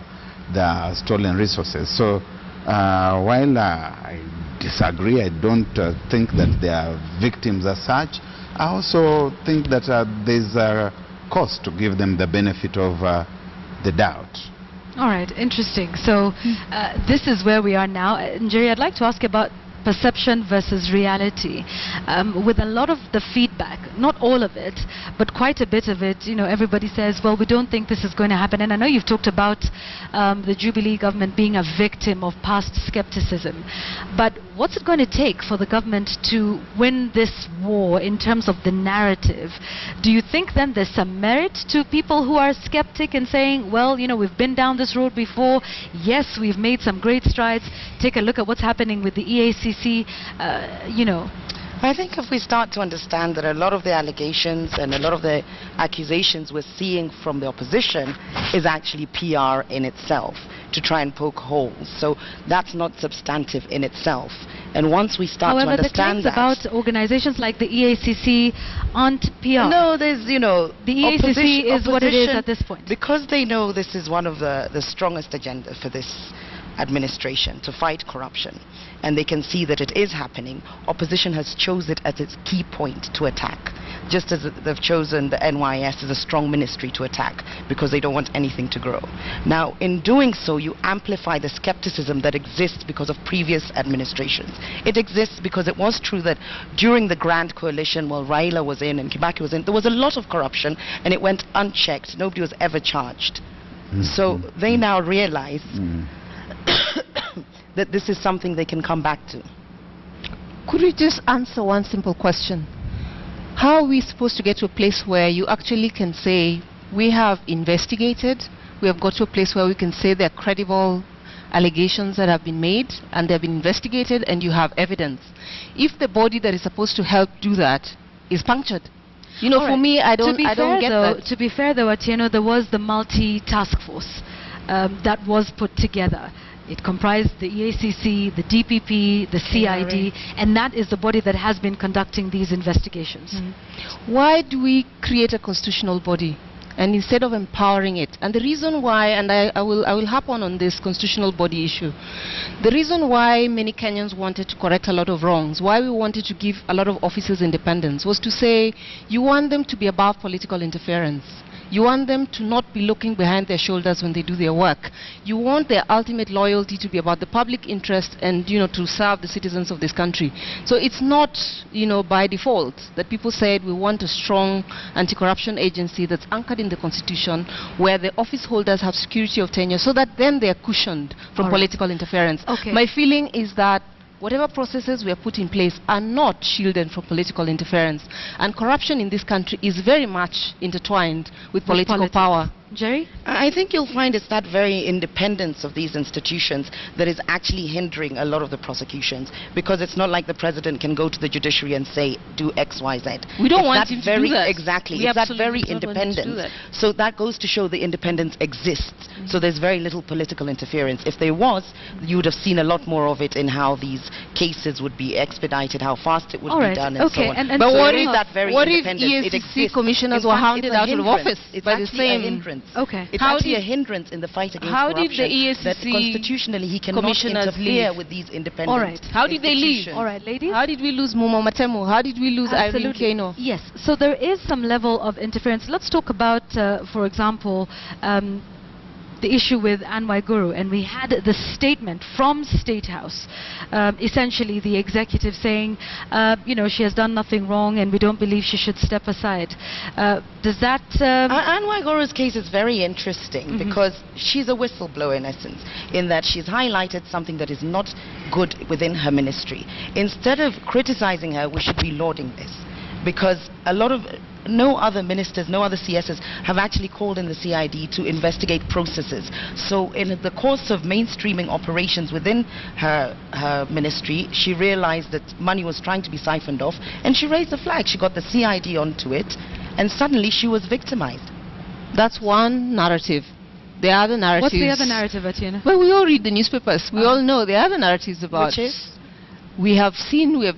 the stolen resources. So while I disagree, I don't think that they are victims as such, I also think that there's a cause to give them the benefit of the doubt. All right, interesting. So this is where we are now. Njeri, I'd like to ask about perception versus reality. With a lot of the feedback, not all of it, but quite a bit of it, you know, everybody says, well, we don't think this is going to happen. And I know you've talked about the Jubilee government being a victim of past skepticism. But what's it going to take for the government to win this war in terms of the narrative? Do you think then there's some merit to people who are skeptic and saying, well, you know, we've been down this road before. Yes, we've made some great strides. Take a look at what's happening with the EACC. You know. I think if we start to understand that a lot of the allegations and a lot of the accusations we're seeing from the opposition is actually PR in itself, to try and poke holes. So that's not substantive in itself. And once we start to understand that... However, the claims about organizations like the EACC aren't PR. No, there's, you know... The EACC is what it is at this point. Because they know this is one of the strongest agenda for this administration, to fight corruption, and they can see that it is happening. Opposition has chosen it as its key point to attack, just as they've chosen the NYS as a strong ministry to attack, because they don't want anything to grow. Now, in doing so, you amplify the skepticism that exists because of previous administrations. It exists because it was true that during the Grand Coalition, while Raila was in and Kibaki was in, there was a lot of corruption, and it went unchecked. Nobody was ever charged. So they now realize that this is something they can come back to. Could we just answer one simple question? How are we supposed to get to a place where you actually can say, we have investigated, we have got to a place where we can say there are credible allegations that have been made and they have been investigated and you have evidence? If the body that is supposed to help do that is punctured. You know, All for right. me, I don't get that. To be fair, though, Atieno, there was the multi-task force that was put together. It comprised the EACC, the DPP, the CID, and that is the body that has been conducting these investigations. Why do we create a constitutional body? And instead of empowering it, and the reason why, and I will harp on this constitutional body issue, the reason why many Kenyans wanted to correct a lot of wrongs, why we wanted to give a lot of officers independence, was to say you want them to be above political interference. You want them to not be looking behind their shoulders when they do their work. You want their ultimate loyalty to be about the public interest and, you know, to serve the citizens of this country. So it's not, you know, by default that people said we want a strong anti-corruption agency that's anchored in the Constitution, where the office holders have security of tenure, so that then they are cushioned from political interference. My feeling is that whatever processes we have put in place are not shielded from political interference. And corruption in this country is very much intertwined with political power. Jerry? I think you'll find it's that very independence of these institutions that is actually hindering a lot of the prosecutions, because it's not like the president can go to the judiciary and say, do X, Y, Z. We don't want him to do that. Exactly. We it's that very absolutely don't want him to do independence. that. So that goes to show the independence exists. So there's very little political interference. If there was, you would have seen a lot more of it in how these cases would be expedited, how fast it would be done, and so on. But So what there is if, that very what if independence. It EACC exists. commissioners In were fact, hounded it's a out of hindrance. office It's by the actually same... a hindrance. It's How actually did- a hindrance in the fight against how did corruption. the that EACC constitutionally he cannot commissioners interfere leave? with these independent All right. How did they leave? institutions. All right, ladies. How did we lose Momo Matemu? How did we lose Irene Absolutely. Kano? Yes, so there is some level of interference. Let's talk about, for example, the issue with Anne Waiguru, and we had the statement from State House, essentially the executive saying, you know, she has done nothing wrong and we don't believe she should step aside. Does that... Anne Waigoru's case is very interesting because she's a whistleblower in essence, in that she's highlighted something that is not good within her ministry. Instead of criticizing her, we should be lauding this, because a lot of no other ministers, no other CSs have actually called in the CID to investigate processes. So in the course of mainstreaming operations within her ministry, she realized that money was trying to be siphoned off, and she raised the flag. She got the CID onto it, and suddenly she was victimized. That's one narrative. The other narrative... What's the other narrative, Atieno? Well, we all read the newspapers. We all know the other narratives about... Which is? We have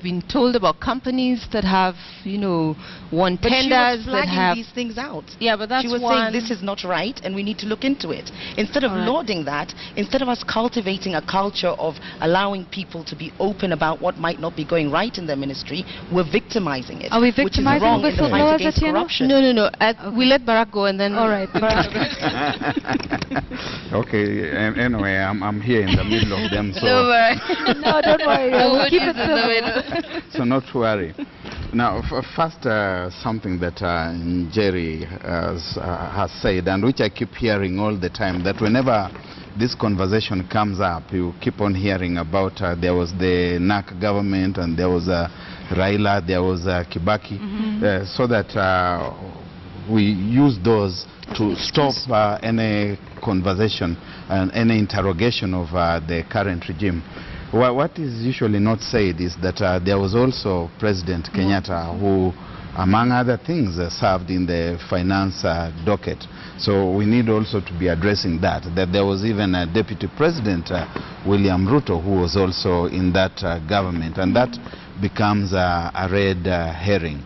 been told about companies that have, you know, won But tenders she was that flagging have... these things out. Yeah, but that's She was one... saying this is not right and we need to look into it. Instead of lauding that, instead of us cultivating a culture of allowing people to be open about what might not be going right in their ministry, we're victimizing it. Are we victimizing whistleblowers, against Atieno? corruption. No, no, no. We let Barack go and then... All right, Okay, anyway, I'm here in the middle of them, so... No, Barack. No, don't worry. We'll keep it civil. So not to worry. Now, first, something that Jerry has said, and which I keep hearing all the time, that whenever this conversation comes up, you keep on hearing about there was the NAC government, and there was Raila, there was Kibaki, so that we use those to stop any conversation and any interrogation of the current regime. What is usually not said is that there was also President Kenyatta who, among other things, served in the finance docket. So we need also to be addressing that there was even a Deputy President, William Ruto, who was also in that government, and that becomes a red herring.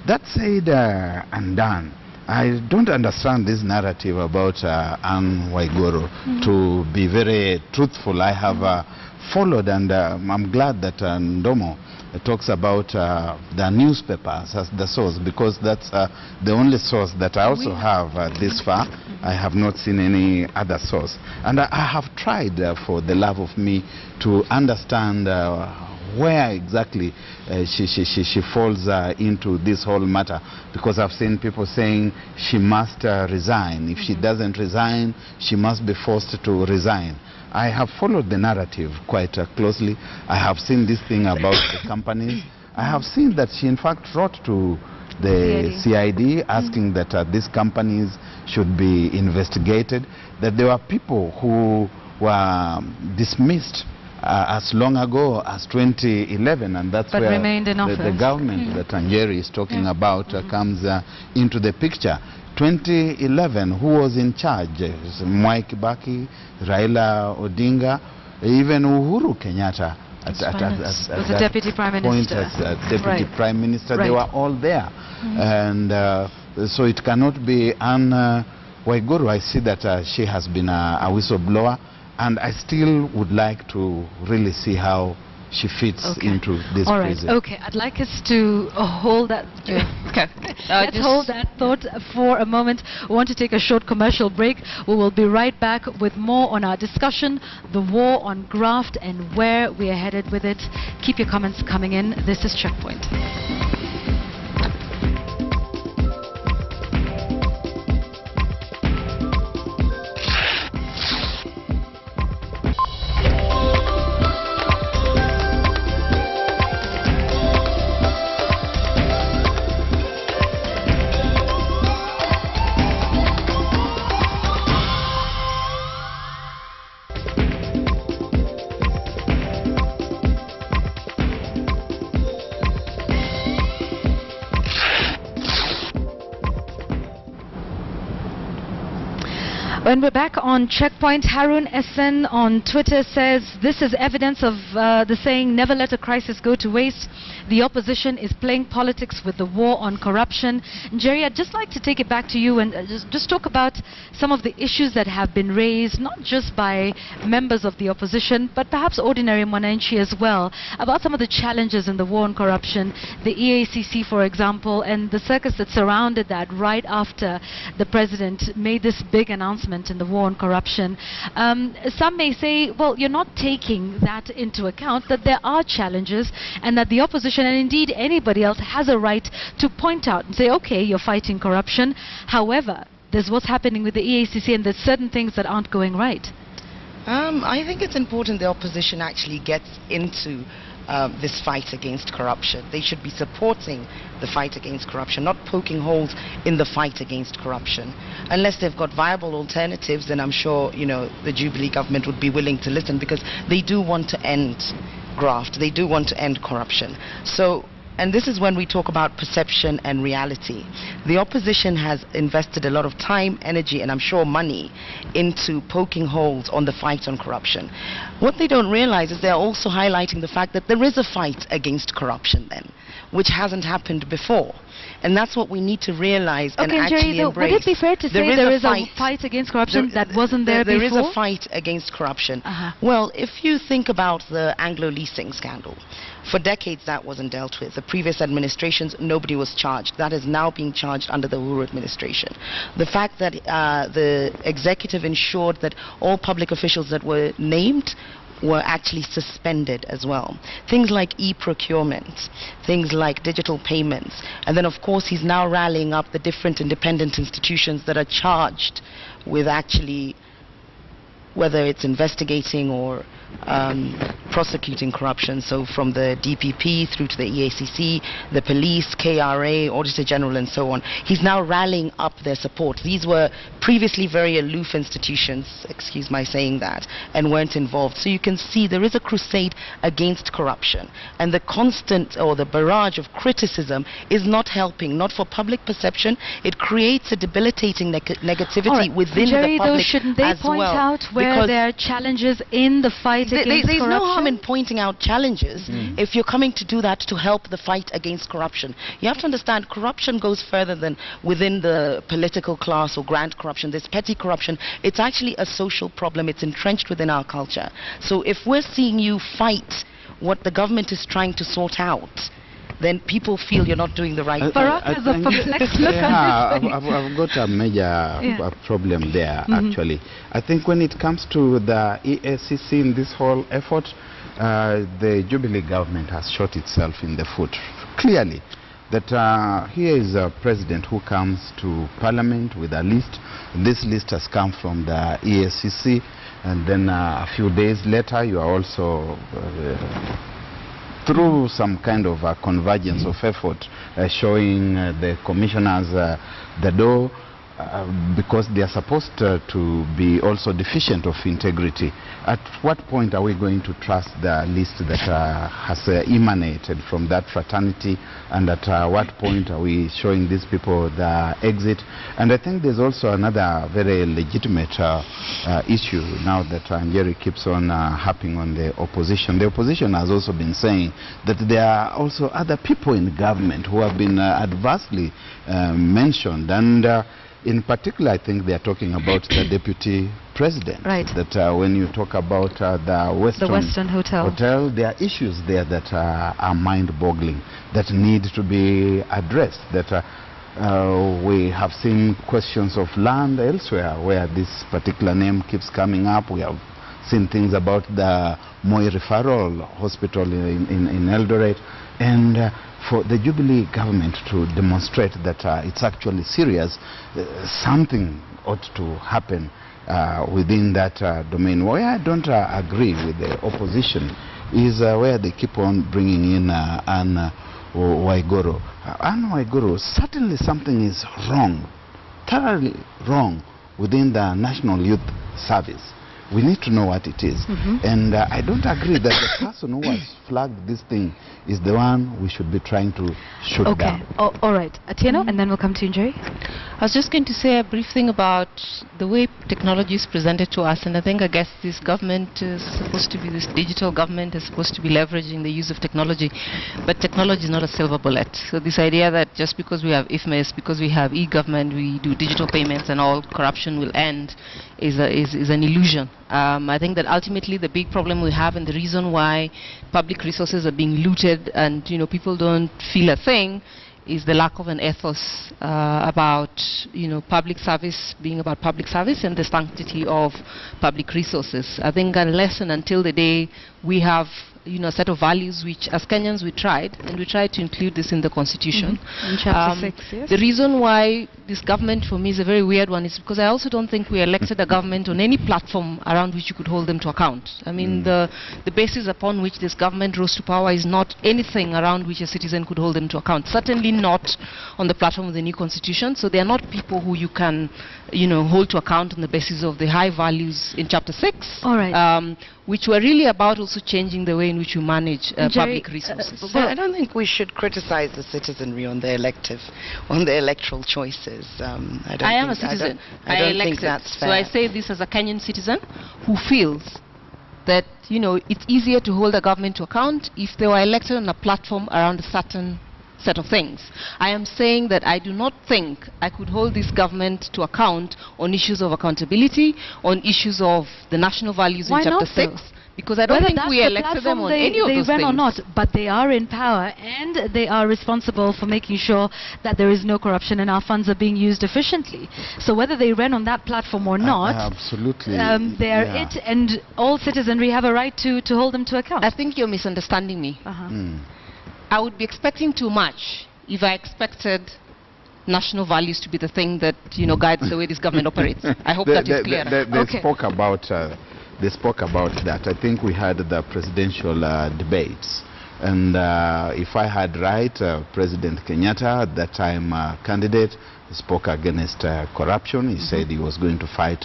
That said and done, I don't understand this narrative about Anne Waiguru. To be very truthful, I have followed, and I'm glad that Ndomo talks about the newspapers as the source, because that's the only source that I also have this far. I have not seen any other source, and I have tried for the love of me to understand where exactly she falls into this whole matter, because I've seen people saying she must resign. If she doesn't resign, she must be forced to resign. I have followed the narrative quite closely. I have seen this thing about the companies. I have seen that she in fact wrote to the CID asking that these companies should be investigated, that there were people who were dismissed as long ago as 2011, and that's but where remained in office. The government that Njeri is talking about comes into the picture. 2011, who was in charge? Mwai Kibaki, Raila Odinga, even Uhuru Kenyatta was the deputy prime minister. Deputy prime minister, they were all there. And so it cannot be Waiguru. I see that she has been a whistleblower, and I still would like to really see how she fits into this prison. Okay, I'd like us to hold that. Let's hold that thought for a moment. We want to take a short commercial break. We will be right back with more on our discussion, the war on graft and where we are headed with it. Keep your comments coming in. This is Checkpoint. When we're back on Checkpoint, Harun SN on Twitter says, this is evidence of the saying, never let a crisis go to waste. The opposition is playing politics with the war on corruption. Njeri, I'd just like to take it back to you and just talk about some of the issues that have been raised, not just by members of the opposition, but perhaps ordinary Mwananchi as well, about some of the challenges in the war on corruption, the EACC, for example, and the circus that surrounded that right after the president made this big announcement in the war on corruption. Some may say, well, you're not taking that into account, that there are challenges and that the opposition and indeed anybody else has a right to point out and say, okay, you're fighting corruption. However, there's what's happening with the EACC and there's certain things that aren't going right. I think it's important the opposition actually gets into this fight against corruption. They should be supporting the fight against corruption, not poking holes in the fight against corruption. Unless they've got viable alternatives, then I'm sure, you know, the Jubilee government would be willing to listen, because they do want to end graft. They do want to end corruption. So, and this is when we talk about perception and reality. The opposition has invested a lot of time, energy, and I'm sure money into poking holes on the fight on corruption. What they don't realize is they're also highlighting the fact that there is a fight against corruption then, which hasn't happened before. And that's what we need to realize and actually embrace. Would it be fair to say there is a fight against corruption that wasn't there before? There is a fight against corruption. Well, if you think about the Anglo-leasing scandal, for decades that wasn't dealt with. The previous administrations, nobody was charged. That is now being charged under the Uhuru administration. The fact that the executive ensured that all public officials that were named were actually suspended as well. Things like e-procurement, things like digital payments. And then, of course, he's now rallying up the different independent institutions that are charged with actually, whether it's investigating or prosecuting corruption, so from the DPP through to the EACC, the police, KRA, Auditor General, and so on. He's now rallying up their support. These were previously very aloof institutions, excuse my saying that, and weren't involved. So you can see there is a crusade against corruption, and the constant or the barrage of criticism is not helping, not for public perception. It creates a debilitating negativity within Njeri, the public shouldn't they as point well, out where there are challenges in the fight against there's corruption? no harm in pointing out challenges if you're coming to do that to help the fight against corruption. You have to understand, corruption goes further than within the political class or grand corruption. There's petty corruption. It's actually a social problem. It's entrenched within our culture. So if we're seeing you fight what the government is trying to sort out, then people feel you're not doing the right thing. I've got a major problem there, actually. I think when it comes to the EACC in this whole effort, the Jubilee government has shot itself in the foot, clearly. That here is a president who comes to Parliament with a list. This list has come from the EACC, and then a few days later you are also through some kind of a convergence of effort, showing the commissioners the door, because they are supposed to be also deficient of integrity. At what point are we going to trust the list that has emanated from that fraternity, and at what point are we showing these people the exit? And I think there's also another very legitimate issue now that Njeri keeps on harping on the opposition. The opposition has also been saying that there are also other people in government who have been adversely mentioned, and in particular I think they are talking about the deputy president. Right. That when you talk about the Western Hotel, there are issues there that are mind-boggling, that need to be addressed. That we have seen questions of land elsewhere where this particular name keeps coming up. We have seen things about the Moi Referral Hospital in Eldoret, and for the Jubilee government to demonstrate that it's actually serious, something ought to happen within that domain. Where I don't agree with the opposition is where they keep on bringing in Anne Waiguru. Anne Waiguru, certainly something is wrong, thoroughly wrong within the National Youth Service. We need to know what it is. And I don't agree that the person who has flagged this thing is the one we should be trying to shoot down. Oh, all right. Atieno, and then we'll come to you, Njeri. I was just going to say a brief thing about the way technology is presented to us, and I guess this government is supposed to be, this digital government is supposed to be leveraging the use of technology, but technology is not a silver bullet. So this idea that just because we have IFMES, because we have e-government, we do digital payments and all corruption will end is an illusion. I think that ultimately the big problem we have, and the reason why public resources are being looted and people don't feel a thing, is the lack of an ethos about public service being about public service and the sanctity of public resources. I think unless and until the day we have a set of values which as Kenyans we tried to include this in the constitution. In chapter 6, yes. The reason why this government for me is a very weird one is because I also don't think we elected a government on any platform around which you could hold them to account. I mean the basis upon which this government rose to power is not anything around which a citizen could hold them to account. Certainly not on the platform of the new constitution. So they are not people who you can hold to account on the basis of the high values in chapter 6. All right. Which were really about also changing the way in which you manage public resources. I don't think we should criticize the citizenry on their electoral choices. I am a citizen. I don't elected. think that's fair. So I say this as a Kenyan citizen who feels that it's easier to hold a government to account if they were elected on a platform around a certain set of things. I am saying that I do not think I could hold this government to account on issues of accountability, on issues of the national values in chapter 6, because I don't think we elected them on any of those things. They ran or not, but they are in power and they are responsible for making sure that there is no corruption and our funds are being used efficiently. So whether they ran on that platform or not, absolutely, they are it, and all citizenry have a right to hold them to account. I think you're misunderstanding me. I would be expecting too much if I expected national values to be the thing that guides the way this government operates. I hope that is clear. They spoke about that. I think we had the presidential debates, and if I had right, President Kenyatta, at that time candidate, spoke against corruption. He said he was going to fight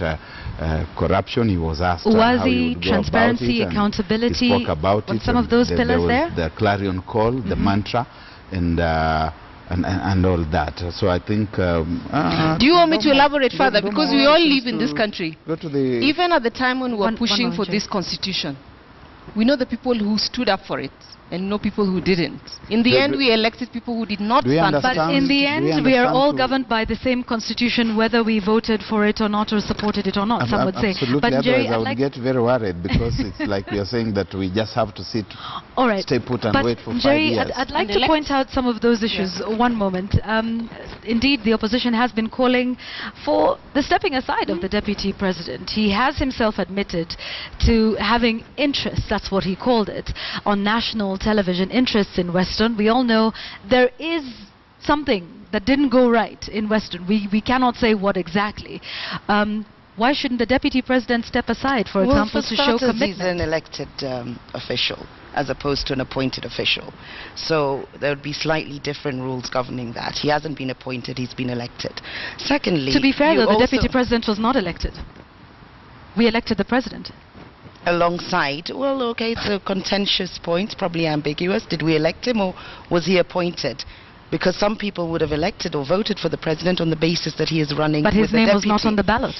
corruption. He was asked how he would go transparency, about it, accountability. He spoke about it. Some of those pillars there? The clarion call, the mantra, and all that. So I think... do you want me to elaborate further? Because we all live in this country. Even at the time when we were pushing for this constitution, we know the people who stood up for it and know people who didn't. In the end, we elected people who did not stand for it. But in the end, we are all governed by the same constitution, whether we voted for it or not, or supported it or not, some would say. Absolutely, but otherwise I would get very worried, because it's like we are saying that we just have to stay put and wait for 5 years. I'd like to point out some of those issues. One moment. Indeed, the opposition has been calling for the stepping aside of the deputy president. He has himself admitted to having interests, that's what he called it, on national television, interests in Western. We all know there is something that didn't go right in Western. We cannot say what exactly. Why shouldn't the deputy president step aside, for example, to show commitment? He's an elected official, as opposed to an appointed official. So there would be slightly different rules governing that. He hasn't been appointed, he's been elected. Secondly, to be fair though, the deputy president was not elected. We elected the president. Alongside, well, okay, it's a contentious point, probably ambiguous. Did we elect him or was he appointed? Because some people would have elected or voted for the president on the basis that he is running with the deputy. But his name was not on the ballot.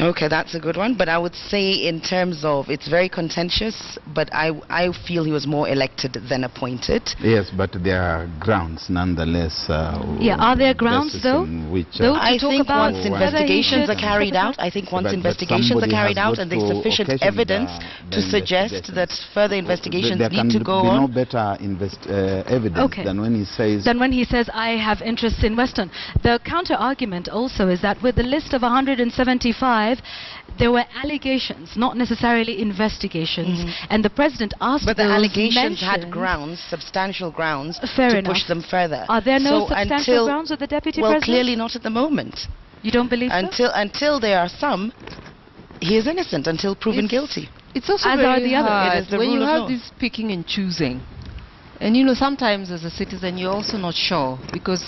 Okay, that's a good one. But I would say in terms of, it's very contentious, but I feel he was more elected than appointed. Yes, but there are grounds nonetheless. Yeah, are there grounds though? I think once investigations are carried out, and there's sufficient evidence to suggest that further investigations need to go on. There can be no better evidence than when he says... Than when he says, I have interests in Western. The counter-argument also is that with the list of 175, there were allegations, not necessarily investigations, and the president asked. But the allegations had grounds, substantial grounds, to push them further. Are there no substantial grounds with the deputy president? Well, clearly not at the moment. You don't believe so? Until there are some, he is innocent until proven guilty. It's also very hard when you have this picking and choosing. And you know, sometimes as a citizen, you're also not sure, because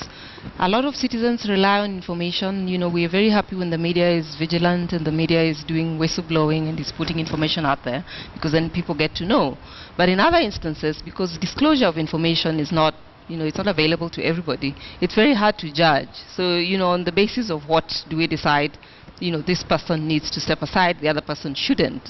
a lot of citizens rely on information. You know, we are very happy when the media is vigilant and the media is doing whistleblowing and is putting information out there, because then people get to know. But in other instances, because disclosure of information is not, you know, it's not available to everybody, it's very hard to judge. So, you know, on the basis of what do we decide, you know, this person needs to step aside, the other person shouldn't.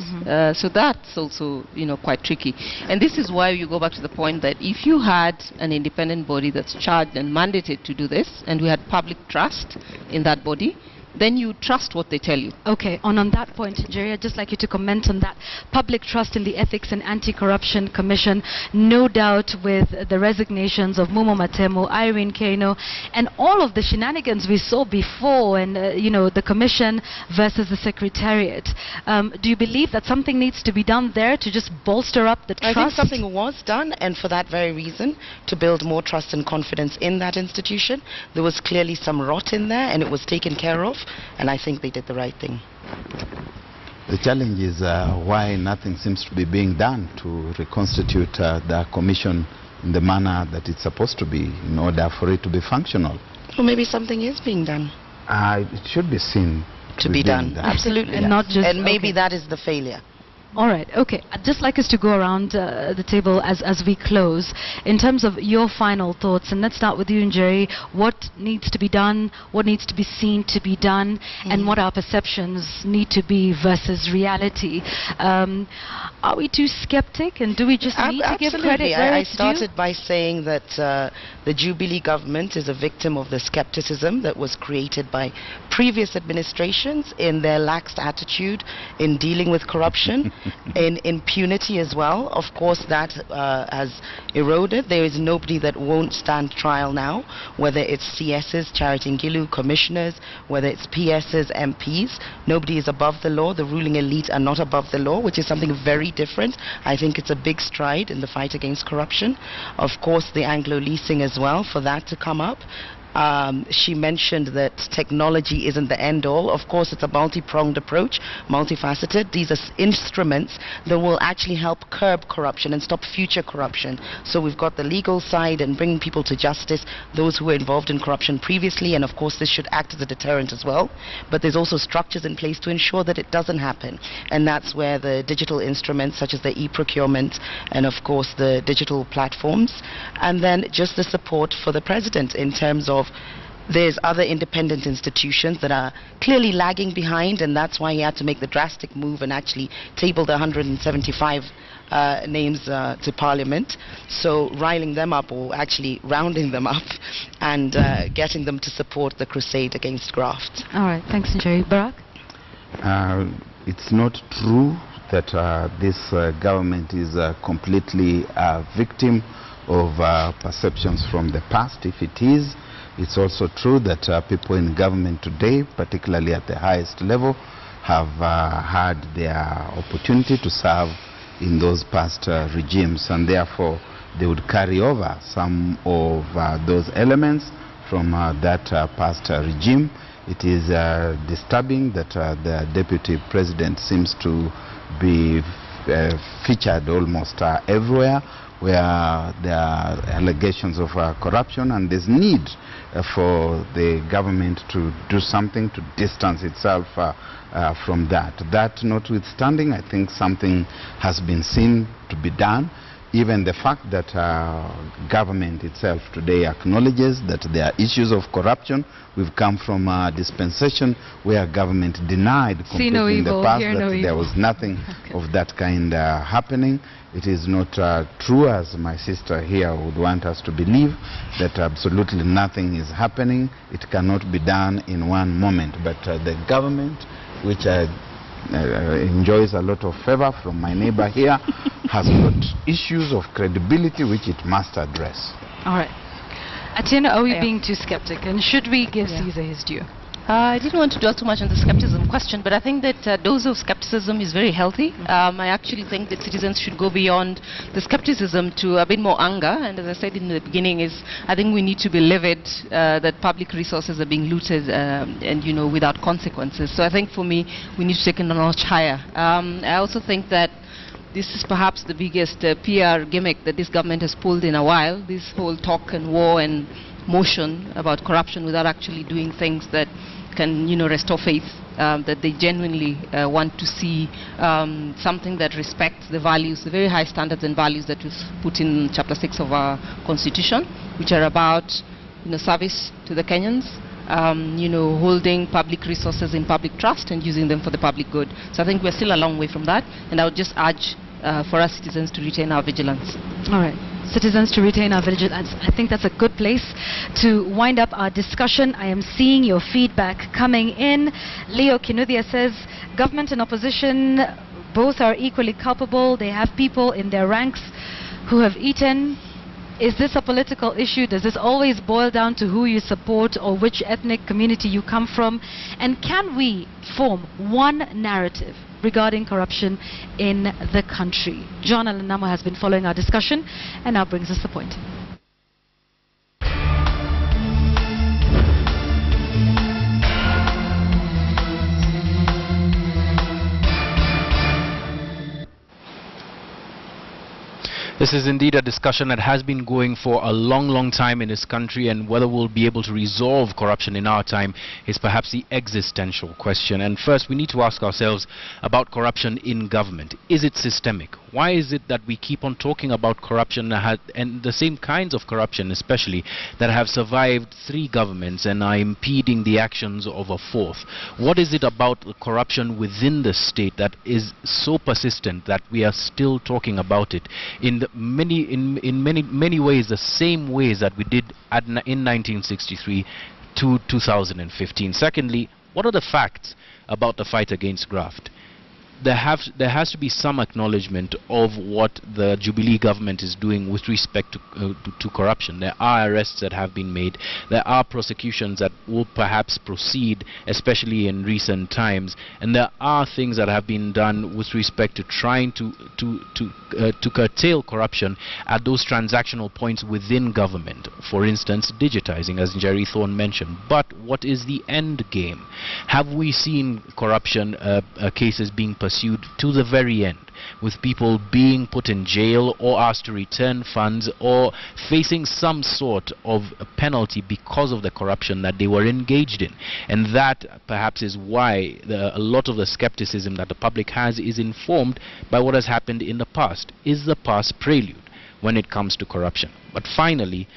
So that's also, you know, quite tricky. And this is why you go back to the point that if you had an independent body that's charged and mandated to do this, and we had public trust in that body, then you trust what they tell you. Okay, on that point, Jerry, I'd just like you to comment on that. Public trust in the Ethics and Anti-Corruption Commission, no doubt with the resignations of Mumo Matemo, Irene Kano, and all of the shenanigans we saw before, and you know, the commission versus the secretariat. Do you believe that something needs to be done there to just bolster up the trust? I think something was done, and for that very reason, to build more trust and confidence in that institution. There was clearly some rot in there, and it was taken care of. And I think they did the right thing. The challenge is why nothing seems to be being done to reconstitute the commission in the manner that it's supposed to be in order for it to be functional. Well, maybe something is being done. It should be seen to be done. Absolutely. And not just, and maybe that is the failure. All right, okay. I'd just like us to go around the table as we close in terms of your final thoughts. And let's start with you and Jerry. What needs to be done? What needs to be seen to be done? And what our perceptions need to be versus reality? Are we too skeptic? And do we just need to give credit where it's due? I started by saying that the Jubilee government is a victim of the skepticism that was created by previous administrations in their lax attitude in dealing with corruption. In impunity as well. Of course, that has eroded. There is nobody that won't stand trial now, whether it's CSs, Charity Ngilu, commissioners, whether it's PSs, MPs. Nobody is above the law. The ruling elite are not above the law, which is something very different. I think it's a big stride in the fight against corruption. Of course, the Anglo leasing as well, for that to come up. She mentioned that technology isn't the end-all. Of course, it's a multi-pronged approach, multifaceted. These are instruments that will actually help curb corruption and stop future corruption. So we've got the legal side and bringing people to justice, those who were involved in corruption previously, and of course this should act as a deterrent as well. But there's also structures in place to ensure that it doesn't happen. And that's where the digital instruments such as the e-procurement and of course the digital platforms, and then just the support for the president in terms of there's other independent institutions that are clearly lagging behind, and that's why he had to make the drastic move and actually table the 175 names to Parliament. So riling them up, or actually rounding them up, and getting them to support the crusade against graft. All right, thanks, Jerry. Barak? It's not true that this government is completely a victim of perceptions from the past. If it is, it's also true that people in government today, particularly at the highest level, have had their opportunity to serve in those past regimes, and therefore they would carry over some of those elements from that past regime. It is disturbing that the deputy president seems to be featured almost everywhere, where there are allegations of corruption, and there's need for the government to do something to distance itself from that. That notwithstanding, I think something has been seen to be done. Even the fact that government itself today acknowledges that there are issues of corruption. We've come from a dispensation where government denied completely in the past that there was nothing of that kind happening. It is not true, as my sister here would want us to believe, that absolutely nothing is happening. It cannot be done in one moment. But the government, which enjoys a lot of favor from my neighbor here, has got issues of credibility which it must address. All right. Atieno, are we being too skeptic, and should we give Caesar his due? I didn't want to dwell too much on the skepticism question, but I think that dose of skepticism is very healthy. I actually think that citizens should go beyond the skepticism to a bit more anger, and as I said in the beginning, I think we need to be livid that public resources are being looted and without consequences. So I think for me, we need to take it a notch higher. I also think that this is perhaps the biggest PR gimmick that this government has pulled in a while, this whole talk and war and motion about corruption without actually doing things that can restore faith, that they genuinely want to see something that respects the values, the very high standards and values that we've put in Chapter 6 of our Constitution, which are about service to the Kenyans, holding public resources in public trust and using them for the public good. So I think we're still a long way from that, and I would just urge for us citizens to retain our vigilance. All right. Citizens to retain our vigilance. I think that's a good place to wind up our discussion. I am seeing your feedback coming in. Leo Kinuthia says, government and opposition both are equally culpable. They have people in their ranks who have eaten. Is this a political issue? Does this always boil down to who you support or which ethnic community you come from? And can we form one narrative regarding corruption in the country? John Alanamo has been following our discussion and now brings us the point. This is indeed a discussion that has been going for a long time in this country, and whether we'll be able to resolve corruption in our time is perhaps the existential question. And first, we need to ask ourselves about corruption in government. Is it systemic? Why is it that we keep on talking about corruption and the same kinds of corruption, especially, that have survived 3 governments and are impeding the actions of a 4th? What is it about the corruption within the state that is so persistent that we are still talking about it in many ways, the same ways that we did in 1963 to 2015? Secondly, what are the facts about the fight against graft? There has to be some acknowledgement of what the Jubilee government is doing with respect to corruption. There are arrests that have been made. There are prosecutions that will perhaps proceed, especially in recent times. And there are things that have been done with respect to trying to curtail corruption at those transactional points within government. For instance, digitizing, as Jerry Thorne mentioned. But what is the end game? Have we seen corruption cases being pursued to the very end, with people being put in jail or asked to return funds or facing some sort of a penalty because of the corruption that they were engaged in? And that perhaps is why a lot of the skepticism that the public has is informed by what has happened in the past. Is the past prelude when it comes to corruption? But finally,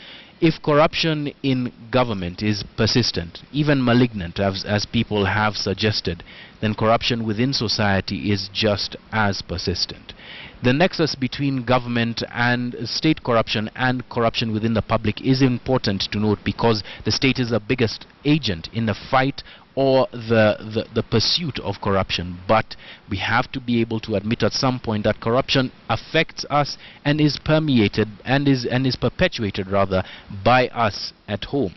if corruption in government is persistent, even malignant, as people have suggested, then corruption within society is just as persistent. The nexus between government and state corruption and corruption within the public is important to note, because the state is the biggest agent in the fight or the pursuit of corruption. But we have to be able to admit at some point that corruption affects us and is permeated and is perpetuated rather by us at home.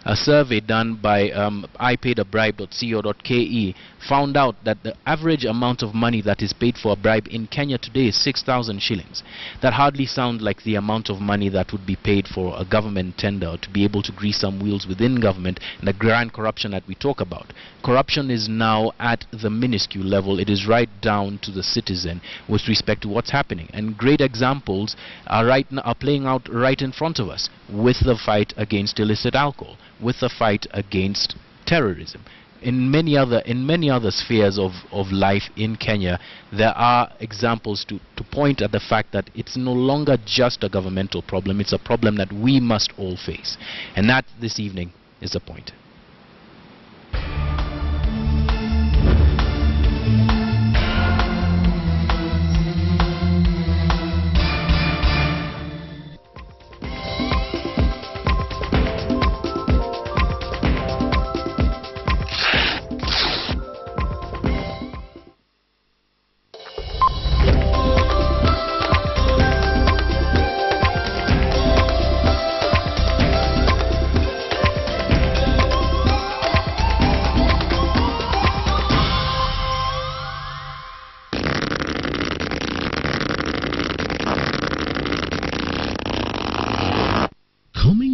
A survey done by ipaidAbribe.co.ke found out that the average amount of money that is paid for a bribe in Kenya today is 6,000 shillings. That hardly sounds like the amount of money that would be paid for a government tender to be able to grease some wheels within government and the grand corruption that we talk about. Corruption is now at the minuscule level. It is right down to the citizen with respect to what's happening. And great examples are playing out right in front of us with the fight against illicit alcohol, with the fight against terrorism. In many other spheres of life in Kenya, there are examples to point at the fact that it's no longer just a governmental problem, it's a problem that we must all face. And that, this evening, is the point.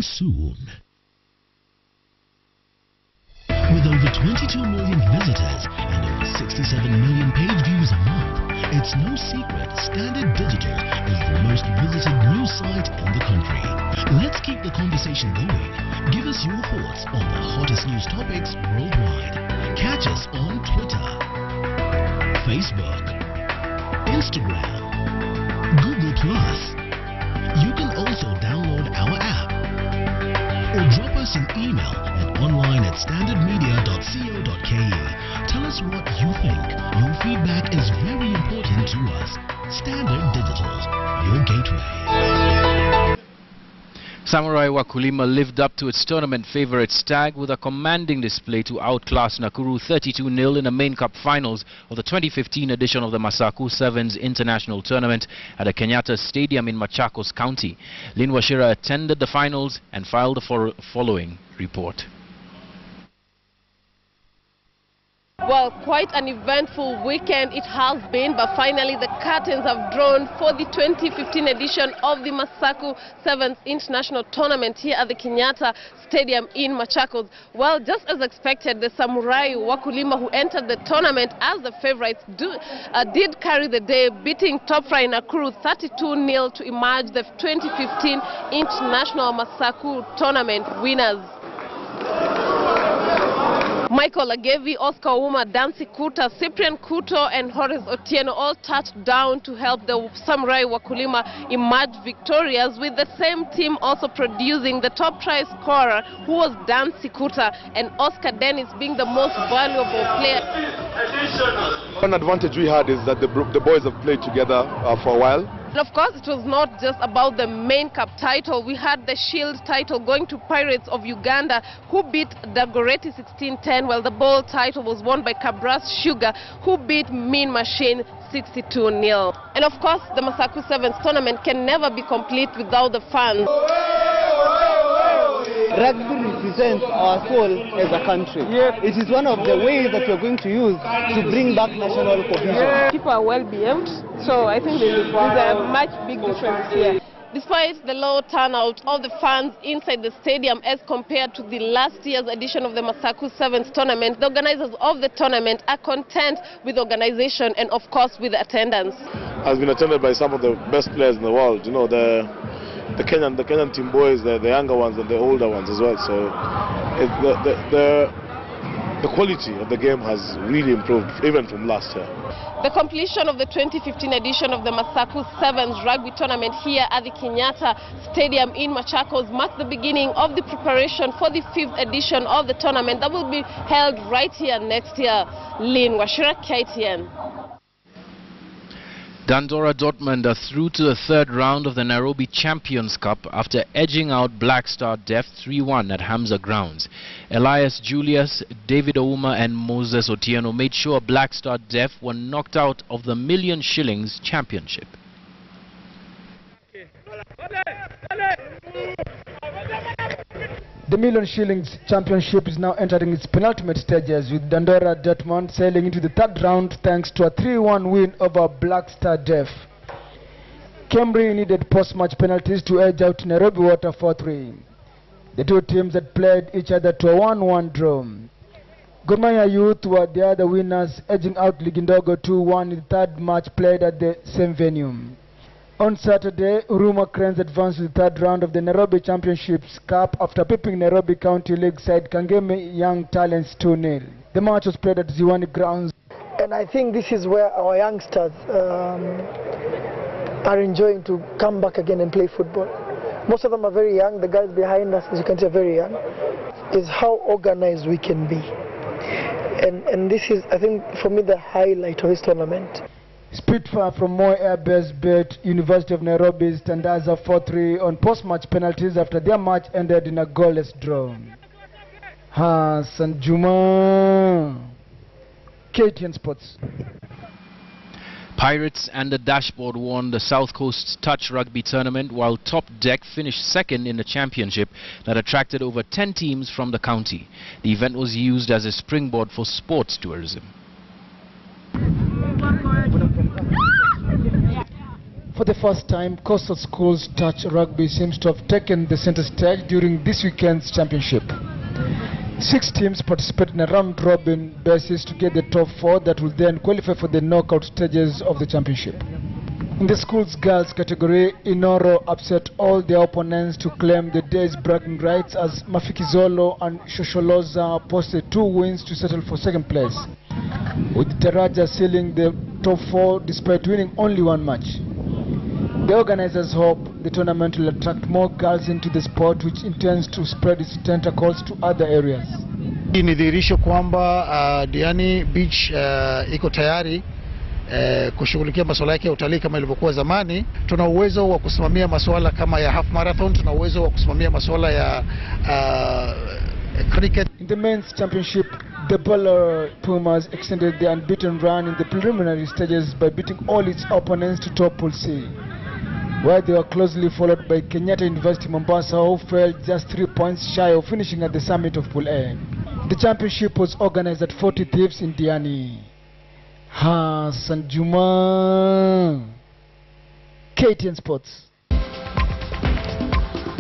Soon. With over 22 million visitors and over 67 million page views a month, it's no secret Standard Digital is the most visited news site in the country. Let's keep the conversation going. Give us your thoughts on the hottest news topics worldwide. Catch us on Twitter, Facebook, Instagram, Google+. You can also download our app or drop us an email at online@standardmedia.co.ke. Tell us what you think. Your feedback is very important to us. Standard Digital, your gateway. Samurai Wakulima lived up to its tournament favourite Stag with a commanding display to outclass Nakuru 32-0 in the main cup finals of the 2015 edition of the Masaku Sevens International Tournament at the Kenyatta Stadium in Machakos County. Lynn Washira attended the finals and filed the following report. Well, quite an eventful weekend it has been, but finally the curtains have drawn for the 2015 edition of the Masaku Sevens International Tournament here at the Kenyatta Stadium in Machakos. Well, just as expected, the Samurai Wakulima, who entered the tournament as the favorites, did carry the day, beating top fry Nakuru 32-0 to emerge the 2015 International Masaku Tournament winners. Michael Agevi, Oscar Ouma, Dancy Kuta, Cyprian Kuto and Horace Otieno all touched down to help the Samurai Wakulima emerge victorious, with the same team also producing the top try scorer, who was Dancy Kuta, and Oscar Dennis being the most valuable player. One advantage we had is that the boys have played together for a while. And of course, it was not just about the main cup title. We had the shield title going to Pirates of Uganda, who beat Dagoretti 16-10, while the ball title was won by Cabras Sugar, who beat Mean Machine 62-0. And of course, the Masaku Sevens tournament can never be complete without the fans. Rugby represents our soul as a country. It is one of the ways that we are going to use to bring back national cohesion. People are well behaved, so I think there's a much big difference here. Despite the low turnout of the fans inside the stadium as compared to the last year's edition of the Masaku Sevens tournament, the organizers of the tournament are content with organization and of course with attendance. Has been attended by some of the best players in the world. You know, the Kenyan team boys, the younger ones and the older ones as well. So the quality of the game has really improved even from last year. The completion of the 2015 edition of the Masaku Sevens rugby tournament here at the Kenyatta Stadium in Machakos marks the beginning of the preparation for the 5th edition of the tournament that will be held right here next year. Lynn Washira, KTN. Dandora Dortmund are through to the 3rd round of the Nairobi Champions Cup after edging out Black Star Def 3-1 at Hamza Grounds. Elias Julius, David Ouma and Moses Otieno made sure Black Star Def were knocked out of the Million Shillings Championship. The Million Shillings Championship is now entering its penultimate stages, with Dandora Dortmund sailing into the third round thanks to a 3-1 win over Black Star Def. Cambry needed post-match penalties to edge out Nairobi Water 4-3. The two teams had played each other to a 1-1 draw. Gor Mahia Youth were the other winners, edging out Ligindogo 2-1 in the third match played at the same venue. On Saturday, Huruma Cranes advanced to the third round of the Nairobi Championships Cup after pipping Nairobi County League side Kangemi Young Talents 2-0. The match was played at Ziwani Grounds. And I think this is where our youngsters are enjoying to come back again and play football. Most of them are very young. The guys behind us, as you can see, are very young. Is how organized we can be. And this is, I think, for me, the highlight of this tournament. Spitfire from Moi Air Base beat University of Nairobi's Tandaza 4-3 on post-match penalties after their match ended in a goalless draw. Hassan Juma, KTN Sports. Pirates and the Dashboard won the South Coast Touch Rugby Tournament, while Top Deck finished second in the championship that attracted over 10 teams from the county. The event was used as a springboard for sports tourism. For the first time, Coastal Schools Touch Rugby seems to have taken the center stage during this weekend's championship. 6 teams participate in a round-robin basis to get the top 4 that will then qualify for the knockout stages of the championship. In the school's girls category, Inoro upset all their opponents to claim the day's bragging rights as Mafikizolo and Shosholoza posted 2 wins to settle for second place, with Taraja sealing the top 4 despite winning only 1 match. The organizers hope the tournament will attract more girls into the sport, which intends to spread its tentacles to other areas. Hii ni dhihirisho kwamba Diani Beach iko tayari kushughulikia masuala yake ya utalii kama ilivyokuwa zamani. Tuna uwezo wa kusimamia masuala kama ya half marathon, tuna uwezo wa kusimamia masuala ya cricket. In the men's championship, the Bowler Pumas extended their unbeaten run in the preliminary stages by beating all its opponents to top Pool C, where they were closely followed by Kenyatta University Mombasa, who fell just 3 points shy of finishing at the summit of Pool A. The championship was organized at 40 Thieves in Diani. Hassan Juma, KTN Sports.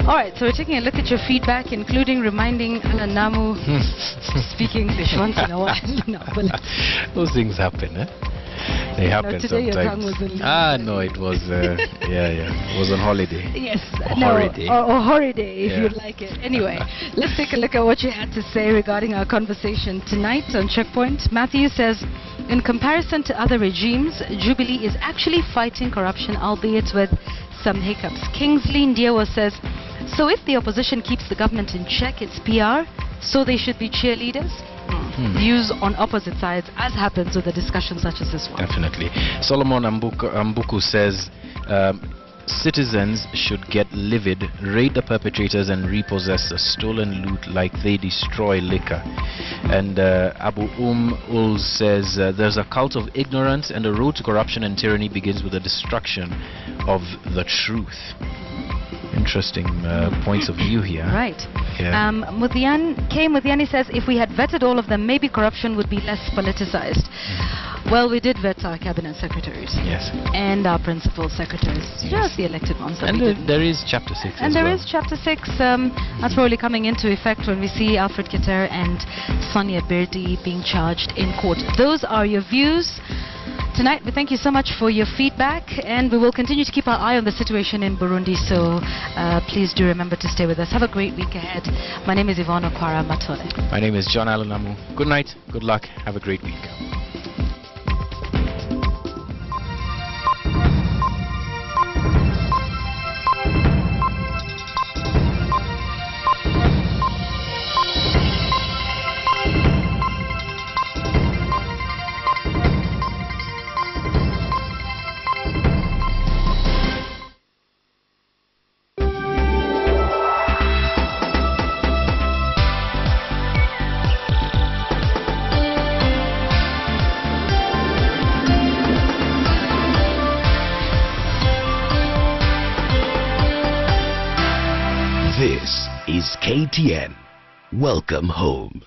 Alright, so we're taking a look at your feedback, including reminding Alan Namu speak English once in a while. No, those things happen, eh? They happen today sometimes. Your tongue was a little no, it was it was on holiday. Yes, or holiday. Or holiday, if you'd like it. Anyway, let's take a look at what you had to say regarding our conversation tonight on Checkpoint. Matthew says, in comparison to other regimes, Jubilee is actually fighting corruption, albeit with some hiccups. Kingsley Ndiawa says, so if the opposition keeps the government in check, it's PR, so they should be cheerleaders? Views on opposite sides, as happens with a discussion such as this one. Definitely. Solomon Ambuku says, citizens should get livid, raid the perpetrators and repossess the stolen loot like they destroy liquor. And Abu Ul says, there's a cult of ignorance and the road to corruption and tyranny begins with the destruction of the truth. Interesting points of view here. Right. Yeah. Muthiani says, if we had vetted all of them, maybe corruption would be less politicized. Well, we did vet our cabinet secretaries. Yes. And our principal secretaries. Yes. Just the elected ones. And there is Chapter 6 and there is Chapter 6. That's probably coming into effect when we see Alfred Keter and Sonia Birdi being charged in court. Those are your views. Tonight, we thank you so much for your feedback, and we will continue to keep our eye on the situation in Burundi, so please do remember to stay with us. Have a great week ahead. My name is Yvonne Okwara Matole. My name is John Alanamu. Good night, good luck, have a great week. This is KTN. Welcome home.